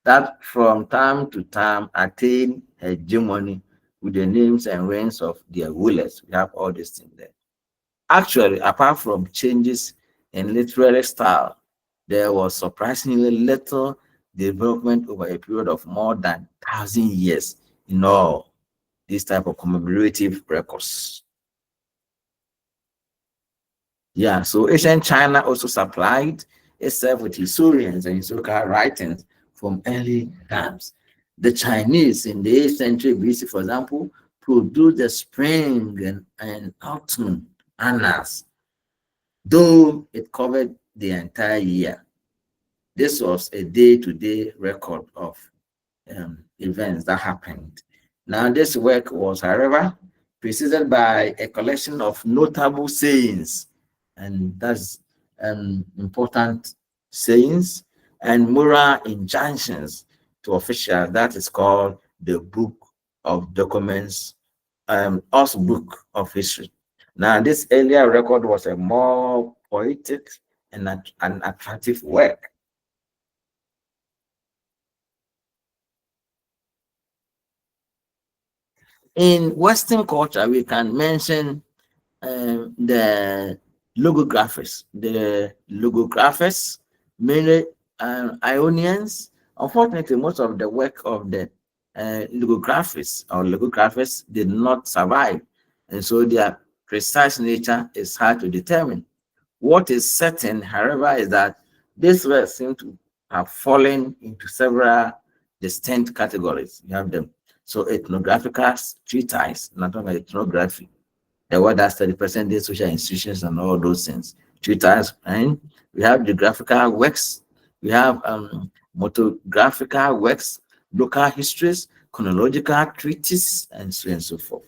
that from time to time attain hegemony with the names and reigns of their rulers. We have all these things there. Actually, apart from changes in literary style, there was surprisingly little development over a period of more than 1,000 years in all these type of commemorative records. Yeah, so ancient China also supplied itself with historians and historical writings from early times. The Chinese in the 8th century BC, for example, produced the spring and autumn annals, though it covered the entire year. This was a day-to-day record of events that happened. Now, this work was, however, preceded by a collection of notable sayings, and that's important sayings and moral injunctions to officials. That is called the Book of Documents, us Book of History. Now, this earlier record was a more poetic and an attractive work. In Western culture, we can mention the logographers. The logographers, mainly Ionians. Unfortunately, most of the work of the logographers did not survive, and so their precise nature is hard to determine. What is certain, however, is that this work seems to have fallen into several distinct categories. You have them. So ethnographical treatise, not only ethnography, the word that study present day social institutions and all those things. Treatise, and we have geographical works, we have motographical works, local histories, chronological treatises, and so on and so forth.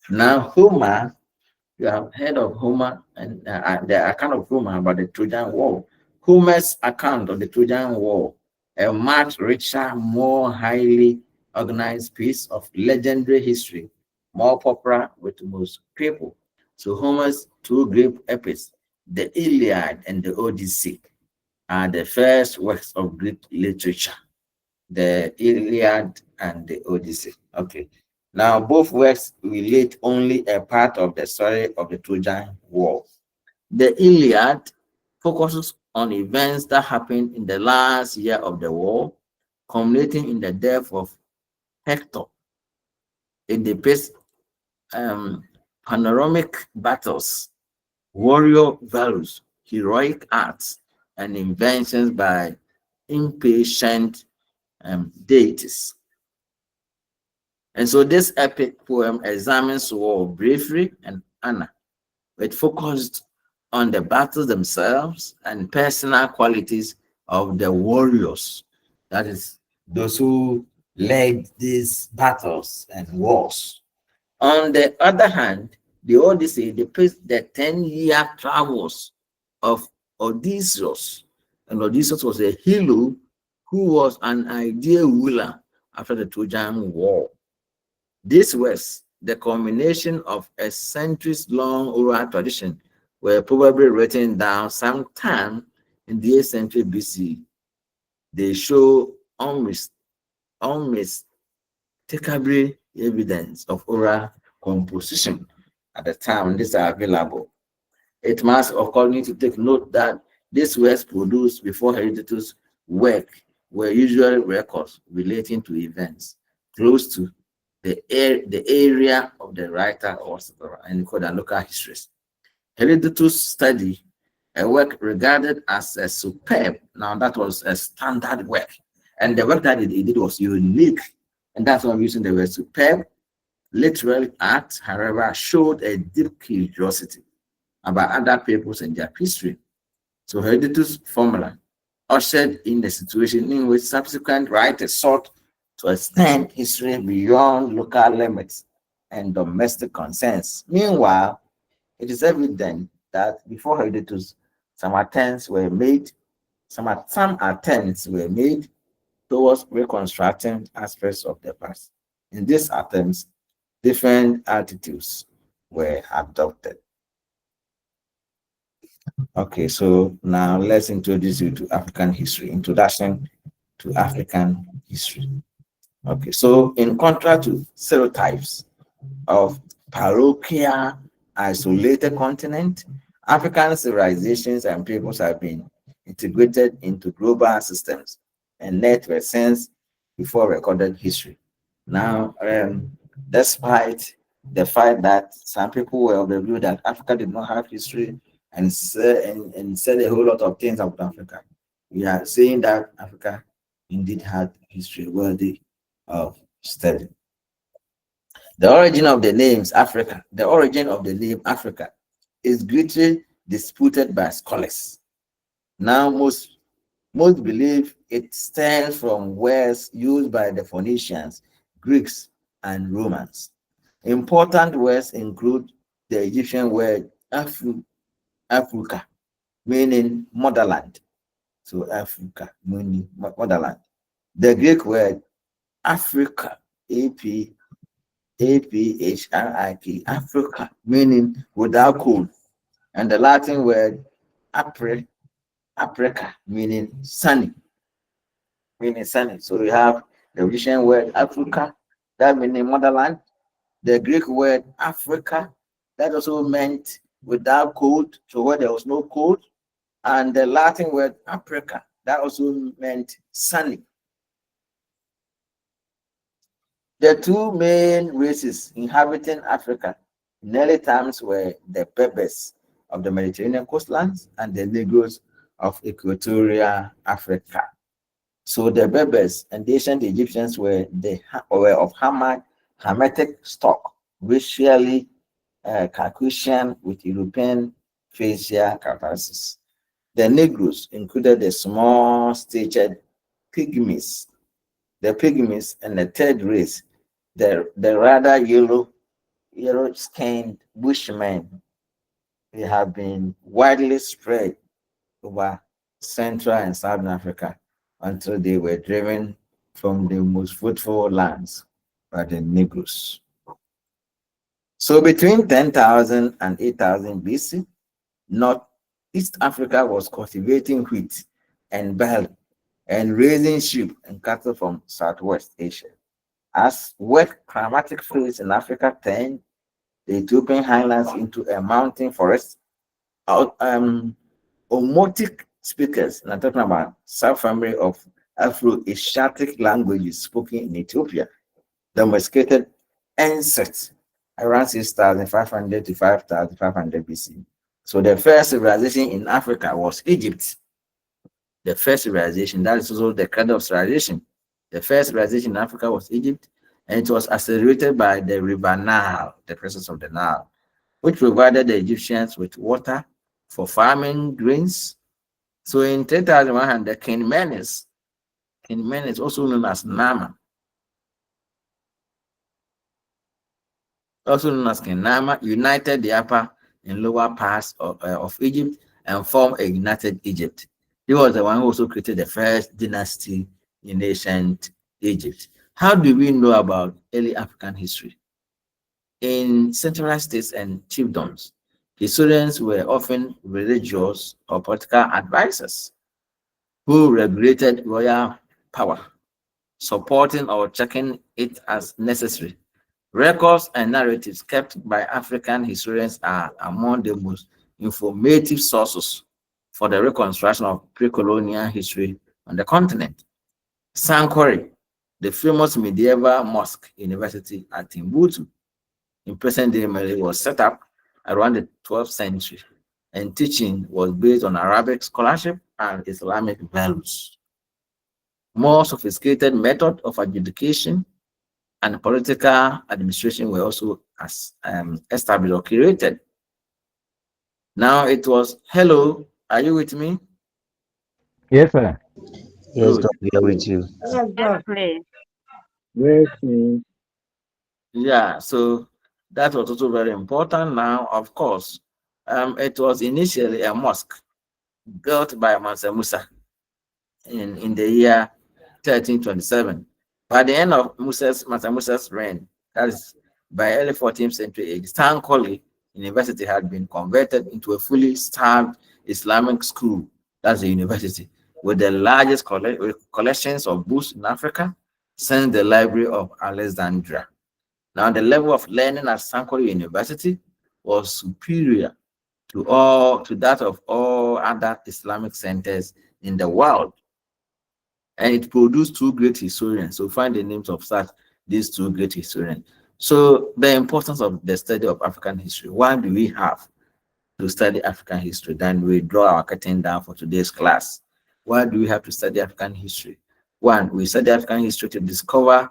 Now, Homer, you have heard of Homer and the account of Homer about the Trojan War. Homer's account of the Trojan War, a much richer, more highly organized piece of legendary history, more popular with most people. So Homer's two great epics, the Iliad and the Odyssey, are the first works of Greek literature. The Iliad and the Odyssey. Okay. Now, both works relate only a part of the story of the Trojan War. The Iliad focuses on events that happened in the last year of the war, culminating in the death of Hector. It depicts panoramic battles, warrior values, heroic acts, and inventions by impatient deities. And so this epic poem examines war, bravery, and honor. It focused on the battles themselves and personal qualities of the warriors. That is, those who led these battles and wars. On the other hand, the Odyssey depicts the 10-year travels of Odysseus. And Odysseus was a hero who was an ideal ruler after the Trojan War. This was the culmination of a centuries-long oral tradition, were probably written down sometime in the 8th century BC. They show unmistakable evidence of oral composition at the time these are available. It must, of course, need to take note that these works produced before Herodotus' work were usually records relating to events close to the area of the writer or and called the local histories. Herodotus' study, a work regarded as a superb, now that was a standard work, and the work that he did was unique, and that's why I'm using the word superb. Literary art, however, showed a deep curiosity about other peoples and their history. So Herodotus' formula ushered in the situation in which subsequent writers sought to extend history beyond local limits and domestic concerns. Meanwhile, it is evident that before Herodotus, some attempts were made towards reconstructing aspects of the past. In these attempts, different attitudes were adopted. Okay, so now let's introduce you to African history. Introduction to African history. Okay, so in contrast to stereotypes of parochial, isolated continent, African civilizations and peoples have been integrated into global systems and networks since before recorded history. Now, despite the fact that some people were of the view that Africa did not have history and said a whole lot of things about Africa, we are saying that Africa indeed had history worthy of study. The origin of the name Africa is greatly disputed by scholars. Now, most believe it stems from words used by the Phoenicians, Greeks, and Romans. Important words include the Egyptian word Africa, meaning motherland. So Africa, meaning motherland. The Greek word Africa, Apphrik, Africa, meaning without cold. And the Latin word Africa, meaning sunny. So we have the Egyptian word Africa, that meaning motherland. The Greek word Africa, that also meant without cold, so where there was no cold. And the Latin word Africa, that also meant sunny. The two main races inhabiting Africa in early times were the Berbers of the Mediterranean coastlands and the Negroes of Equatorial Africa. So the Berbers and the ancient Egyptians were of Hamitic stock, racially Caucasian with European facial characteristics. The Negroes included the small statured pygmies, and the third race, the rather yellow-skinned Bushmen. They have been widely spread over Central and Southern Africa until they were driven from the most fruitful lands by the Negroes. So between 10,000 and 8,000 BC, Northeast Africa was cultivating wheat and barley and raising sheep and cattle from Southwest Asia. As wet climatic fields in Africa turned the Ethiopian highlands into a mountain forest, Omotic speakers, and I'm talking about subfamily of Afro-Asiatic languages spoken in Ethiopia, domesticated insects around 6,500 to 5,500 BC. So the first civilization in Africa was Egypt. The first civilization, that is also the cradle of civilization. The first civilization in Africa was Egypt, and it was accelerated by the river Nile, the presence of the Nile, which provided the Egyptians with water for farming grains. So in 3100, King Menes, also known as Nama, united the upper and lower parts of Egypt and formed a united Egypt. He was the one who also created the first dynasty in ancient Egypt. How do we know about early African history? In centralized states and chiefdoms, historians were often religious or political advisors who regulated royal power, supporting or checking it as necessary. Records and narratives kept by African historians are among the most informative sources for the reconstruction of pre-colonial history on the continent. Sankore, the famous medieval mosque university at Timbuktu in present-day Mali, was set up around the 12th century, and teaching was based on Arabic scholarship and Islamic values. More sophisticated method of adjudication and political administration were also established or created. Now it was, hello, are you with me? Yes, sir. Yes, Good. God, we are with you. Yes, please. Yes, please. Yeah, so that was also very important. Now, of course, it was initially a mosque built by Mansa Musa in the year 1327. By the end of Mansa Musa's reign, that is by early 14th century age, Stanley University had been converted into a fully staffed Islamic school. That's a university with the largest collections of books in Africa since the Library of Alexandria. Now, the level of learning at Stanley University was superior to that of all other Islamic centers in the world. And it produced two great historians. So find the names of these two great historians. So the importance of the study of African history. Why do we have to study African history? Then we draw our curtain down for today's class. Why do we have to study African history? One, we study African history to discover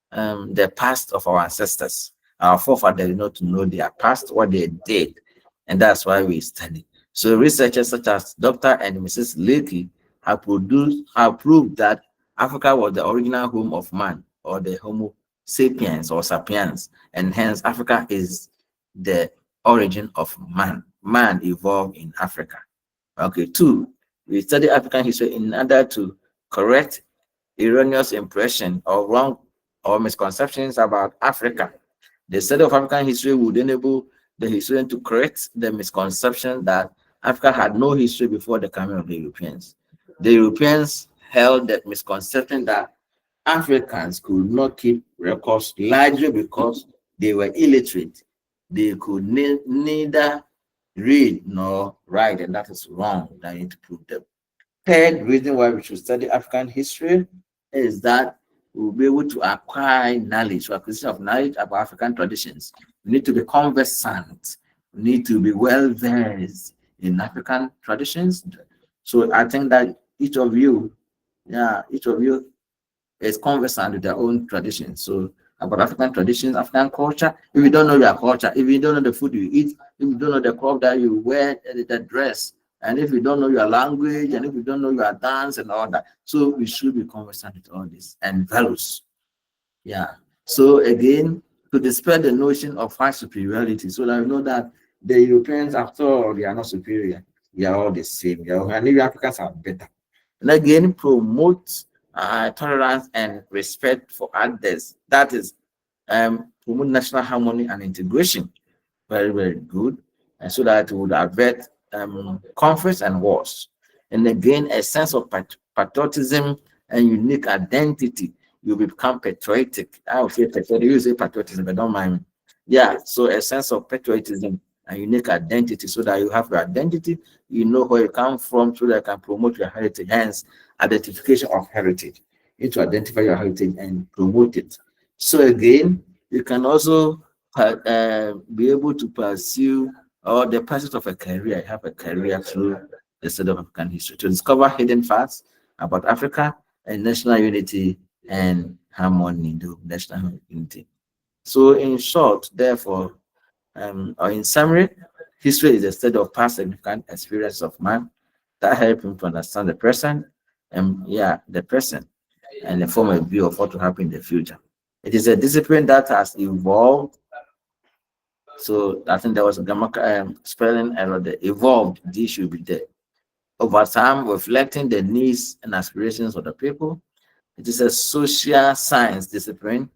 the past of our ancestors. Our forefathers not to know their past, what they did, and that's why we study. So researchers such as Dr. and Mrs. Leakey have proved that Africa was the original home of man, or the Homo sapiens or sapiens, and hence Africa is the origin of man. Man evolved in Africa. Okay, two, we study African history in order to correct erroneous impression or wrong or misconceptions about Africa. The study of African history would enable the historian to correct the misconception that Africa had no history before the coming of the Europeans. The Europeans held that misconception that Africans could not keep records largely because they were illiterate. They could neither read nor write, and that is wrong. I need to prove them. Third reason why we should study African history is that we'll be able to acquire knowledge, or acquisition of knowledge about African traditions. We need to be conversant. We need to be well versed in African traditions. So I think that each of you Yeah, each of you is conversant with their own traditions. So about African traditions, African culture. If you don't know your culture, if you don't know the food you eat, if you don't know the clothes that you wear, the dress, and if you don't know your language, and if you don't know your dance and all that, so we should be conversant with all this and values. Yeah. So again, to dispel the notion of high superiority, so that we know that the Europeans, after all, they are not superior. We are all the same. And maybe Africans are better. And again, promote tolerance and respect for others. That is, promote national harmony and integration. Very, very good. And so that it would avert conflicts and wars. And again, a sense of patriotism and unique identity. You become patriotic. I would say patriotic. You say patriotism, but don't mind. Yeah, so a sense of patriotism and unique identity, so that you have your identity, you know where you come from, so that you can promote your heritage. Hence, identification of heritage. You need to identify your heritage and promote it. So again, you can also be able to pursue or the pursuit of a career, have a career through the study of African history to discover hidden facts about Africa and national unity and harmony, the national unity. So, in short, therefore, or in summary, history is a study of past significant experiences of man that help him to understand the present and the present and form a view of what will happen in the future. It is a discipline that has evolved. So I think there was a grammar spelling error there. Evolved, this should be there. Over time, reflecting the needs and aspirations of the people. It is a social science discipline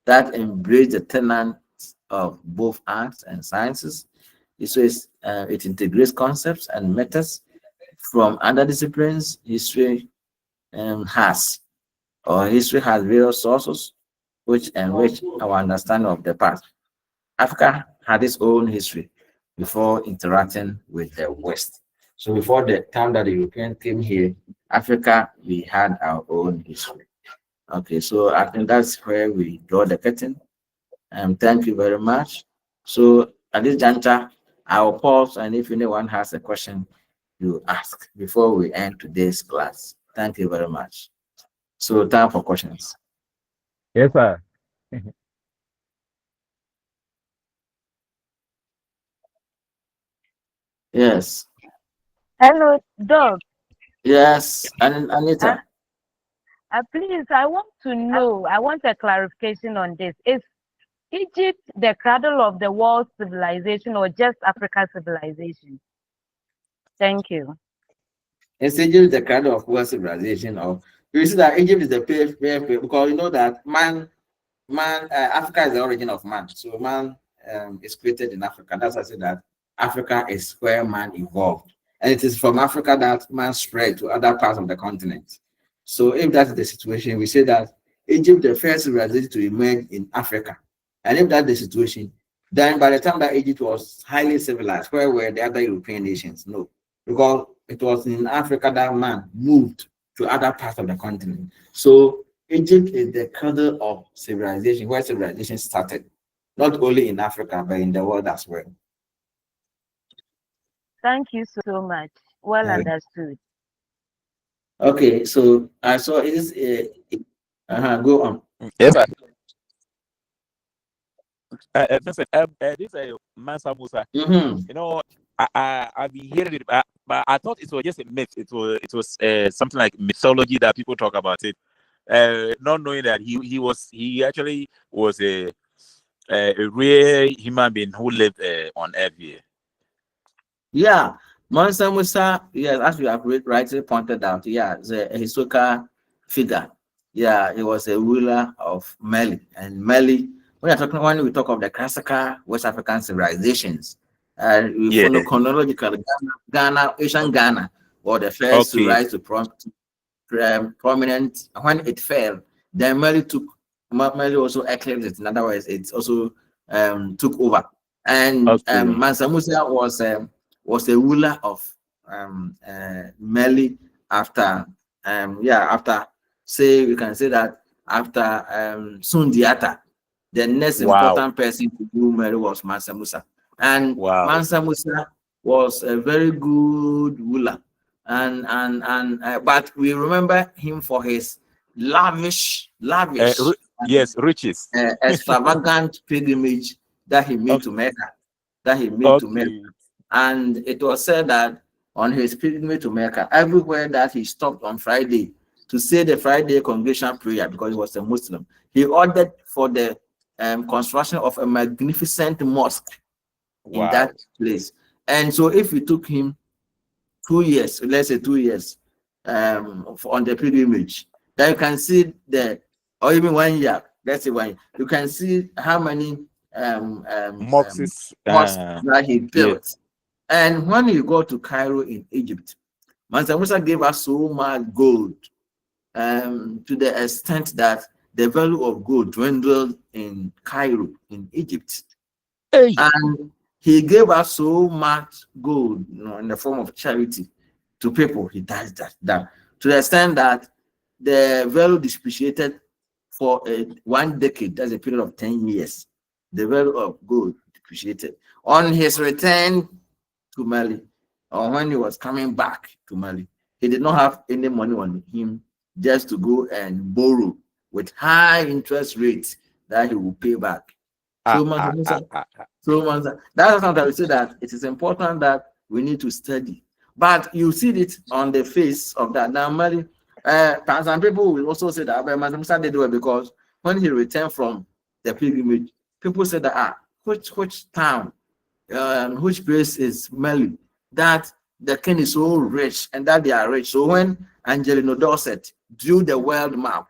that embraces the tenets of both arts and sciences. It integrates concepts and methods from other disciplines. History has various sources which enrich our understanding of the past. Africa had its own history before interacting with the West. So before the time that the Europeans came here, Africa, we had our own history. Okay, so I think that's where we draw the curtain. Thank you very much. So at this juncture, I will pause, and if anyone has a question, you ask before we end today's class. Thank you very much. So time for questions. Yes, sir. Yes. Hello, Doc. Yes. And Uh, Anita. please, I want to know, I want a clarification on this. Is Egypt the cradle of the world civilization or just Africa civilization? Thank you. It's Egypt, the kind of world civilization of you see that Egypt is the because you know that Africa is the origin of man. So man is created in Africa. That's why I say that Africa is where man evolved. And it is from Africa that man spread to other parts of the continent. So if that is the situation, we say that Egypt, the first civilization to emerge in Africa. And if that's the situation, then by the time that Egypt was highly civilized, where were the other European nations? No, because it was in Africa that man moved to other parts of the continent. So Egypt is the cradle of civilization, where civilization started, not only in Africa, but in the world as well. Thank you so much. Well understood. Okay, so I saw it is go on. Yes, sir. Listen, this Mansa Musa. Mm-hmm. You know, I've been hearing it, but I thought it was just a myth. It was something like mythology that people talk about it, not knowing that he actually was a real human being who lived on Earth here. Yeah, Mansa Musa, yes, as you have rightly pointed out, yeah, the historical figure. Yeah, he was a ruler of Mali. And Mali, when we talk of the classical West African civilizations, we follow chronologically Ghana, Asian Ghana, or the first to rise to prominent. When it fell, then Mali also eclipsed it. In other words, it also took over. And Mansa Musa was a ruler of Mali after after, say we can say that after Sundiata, the next important person to do Mali was Mansa Musa. And Mansa Musa was a very good ruler but we remember him for his lavish, yes, riches, extravagant pilgrimage that he made to Mecca. And it was said that on his pilgrimage to Mecca, everywhere that he stopped on Friday to say the Friday congregation prayer, because he was a Muslim, he ordered for the construction of a magnificent mosque in that place. And so if it took him 2 years, let's say 2 years, on the pilgrimage, then you can see or even 1 year, let's say 1 year, you can see how many mosques that he built. Yeah. And when you go to Cairo in Egypt, Mansa Musa gave us so much gold, to the extent that the value of gold dwindled in Cairo in Egypt. Hey. And he gave us so much gold, in the form of charity to people. He does that to the extent that the value depreciated for 1 decade. That's a period of 10 years. The value of gold depreciated. On his return to Mali, or when he was coming back to Mali, he did not have any money on him just to go and borrow with high interest rates that he will pay back. So that's something we say that it is important that we need to study. But you see it on the face of that. Now, Mali, some people will also say that Mansa Musa did well, because when he returned from the pilgrimage, people said that which town, which place is Mali, that the king is so rich and that they are rich. So when Angelino Dorset drew the world map,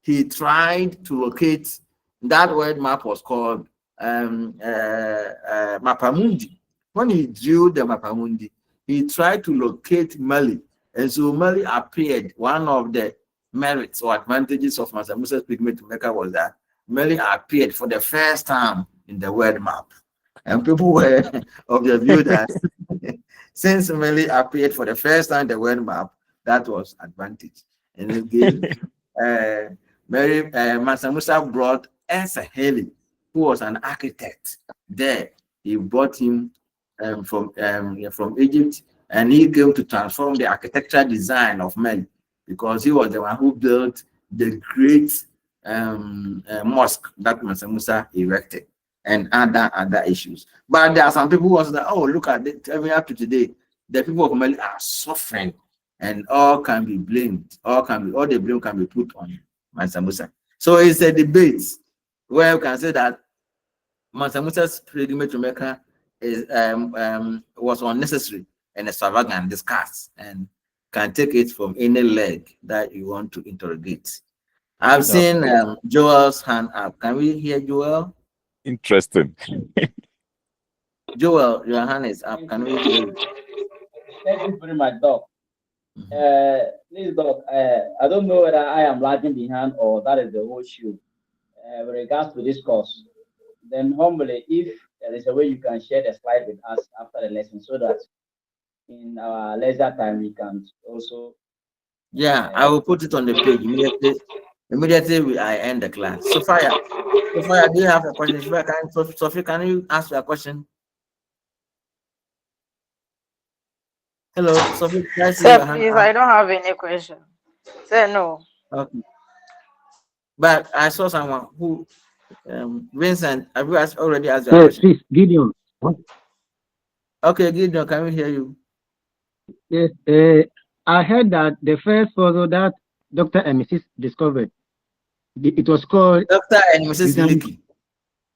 he tried to locate that world map. Was called Mapamundi. When he drew the Mapamundi, he tried to locate Mali, and so Mali appeared. One of the merits or advantages of Mansa Musa's pilgrimage to Mecca was that Mali appeared for the first time in the world map, and people were of the view that since Mali appeared for the first time in the world map, that was advantage. And again, Mansa Musa brought Esa Haley, who was an architect there. He brought him from Egypt, and he came to transform the architectural design of Mali, because he was the one who built the great mosque that Mansa Musa erected, and other issues. But there are some people who also say, oh, look at it, even up to today, the people of Mali are suffering, and all can be blamed, all the blame can be put on Mansa Musa. So it's a debate where you can say that Mansa Musa's pilgrimage to Mecca was unnecessary and extravagant, discussed, and can take it from any leg that you want to interrogate. I've seen Joel's hand up. Can we hear Joel? Interesting. Joel, your hand is up. Can we hear you? Thank you very much, Doc. Please, Doc, I don't know whether I am lagging behind or that is the whole show. With regards to this course, then humbly, if there is a way you can share the slide with us after the lesson, so that in our leisure time we can also. Yeah, I will put it on the page immediately. Immediately I end the class. Sophia, do you have a question? Sophia, can you ask your question? Hello, Sophie. Sir, please, I don't have any question. Sir, no. Okay. But I saw someone who, Vincent, have you already asked your question? Please, Gideon. Okay, Gideon, can we hear you? Yes, I heard that the first puzzle that Dr. and Mrs. discovered, it was called Dr. and Mrs. Leakey.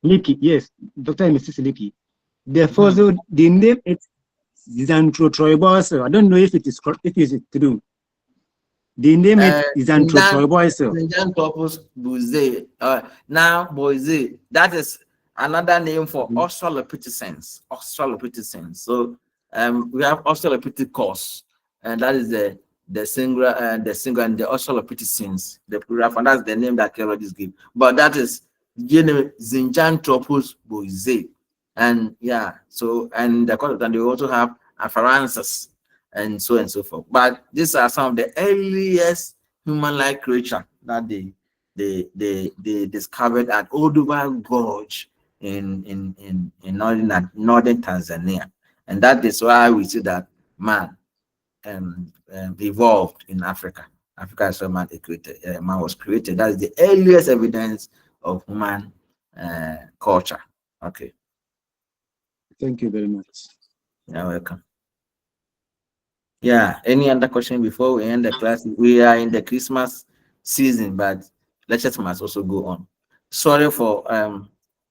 Leakey, yes, Dr. and Mrs. Leakey. The puzzle, the name is Xanthrotroiboisel. I don't know if it is true. The name is Xanthrotroiboisel. Xanthropus boisei. Now, boisei, that is another name for Australopithecines. So we have Australopithecus, and that is the singular and the Australopithecines, the plural, and that's the name that archaeologists give. But that is Xanthropus boisei. And yeah, so and they also have Afaransis and so forth. But these are some of the earliest human-like creatures that they discovered at Oduva Gorge in northern Tanzania, and that is why we see that man evolved in Africa. Africa is where man was created. That is the earliest evidence of human culture. Okay. Thank you very much. You're welcome. Yeah. Any other question before we end the class? We are in the Christmas season, but lectures must also go on. Sorry for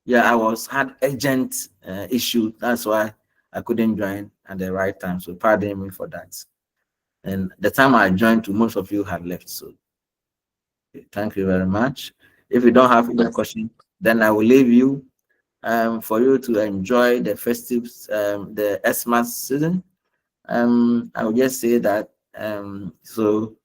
yeah, I had urgent issue. That's why I couldn't join at the right time. So pardon me for that. And the time I joined, to most of you had left. So thank you very much. If you don't have any question, then I will leave you for you to enjoy the festive, the Xmas season. I will just say that so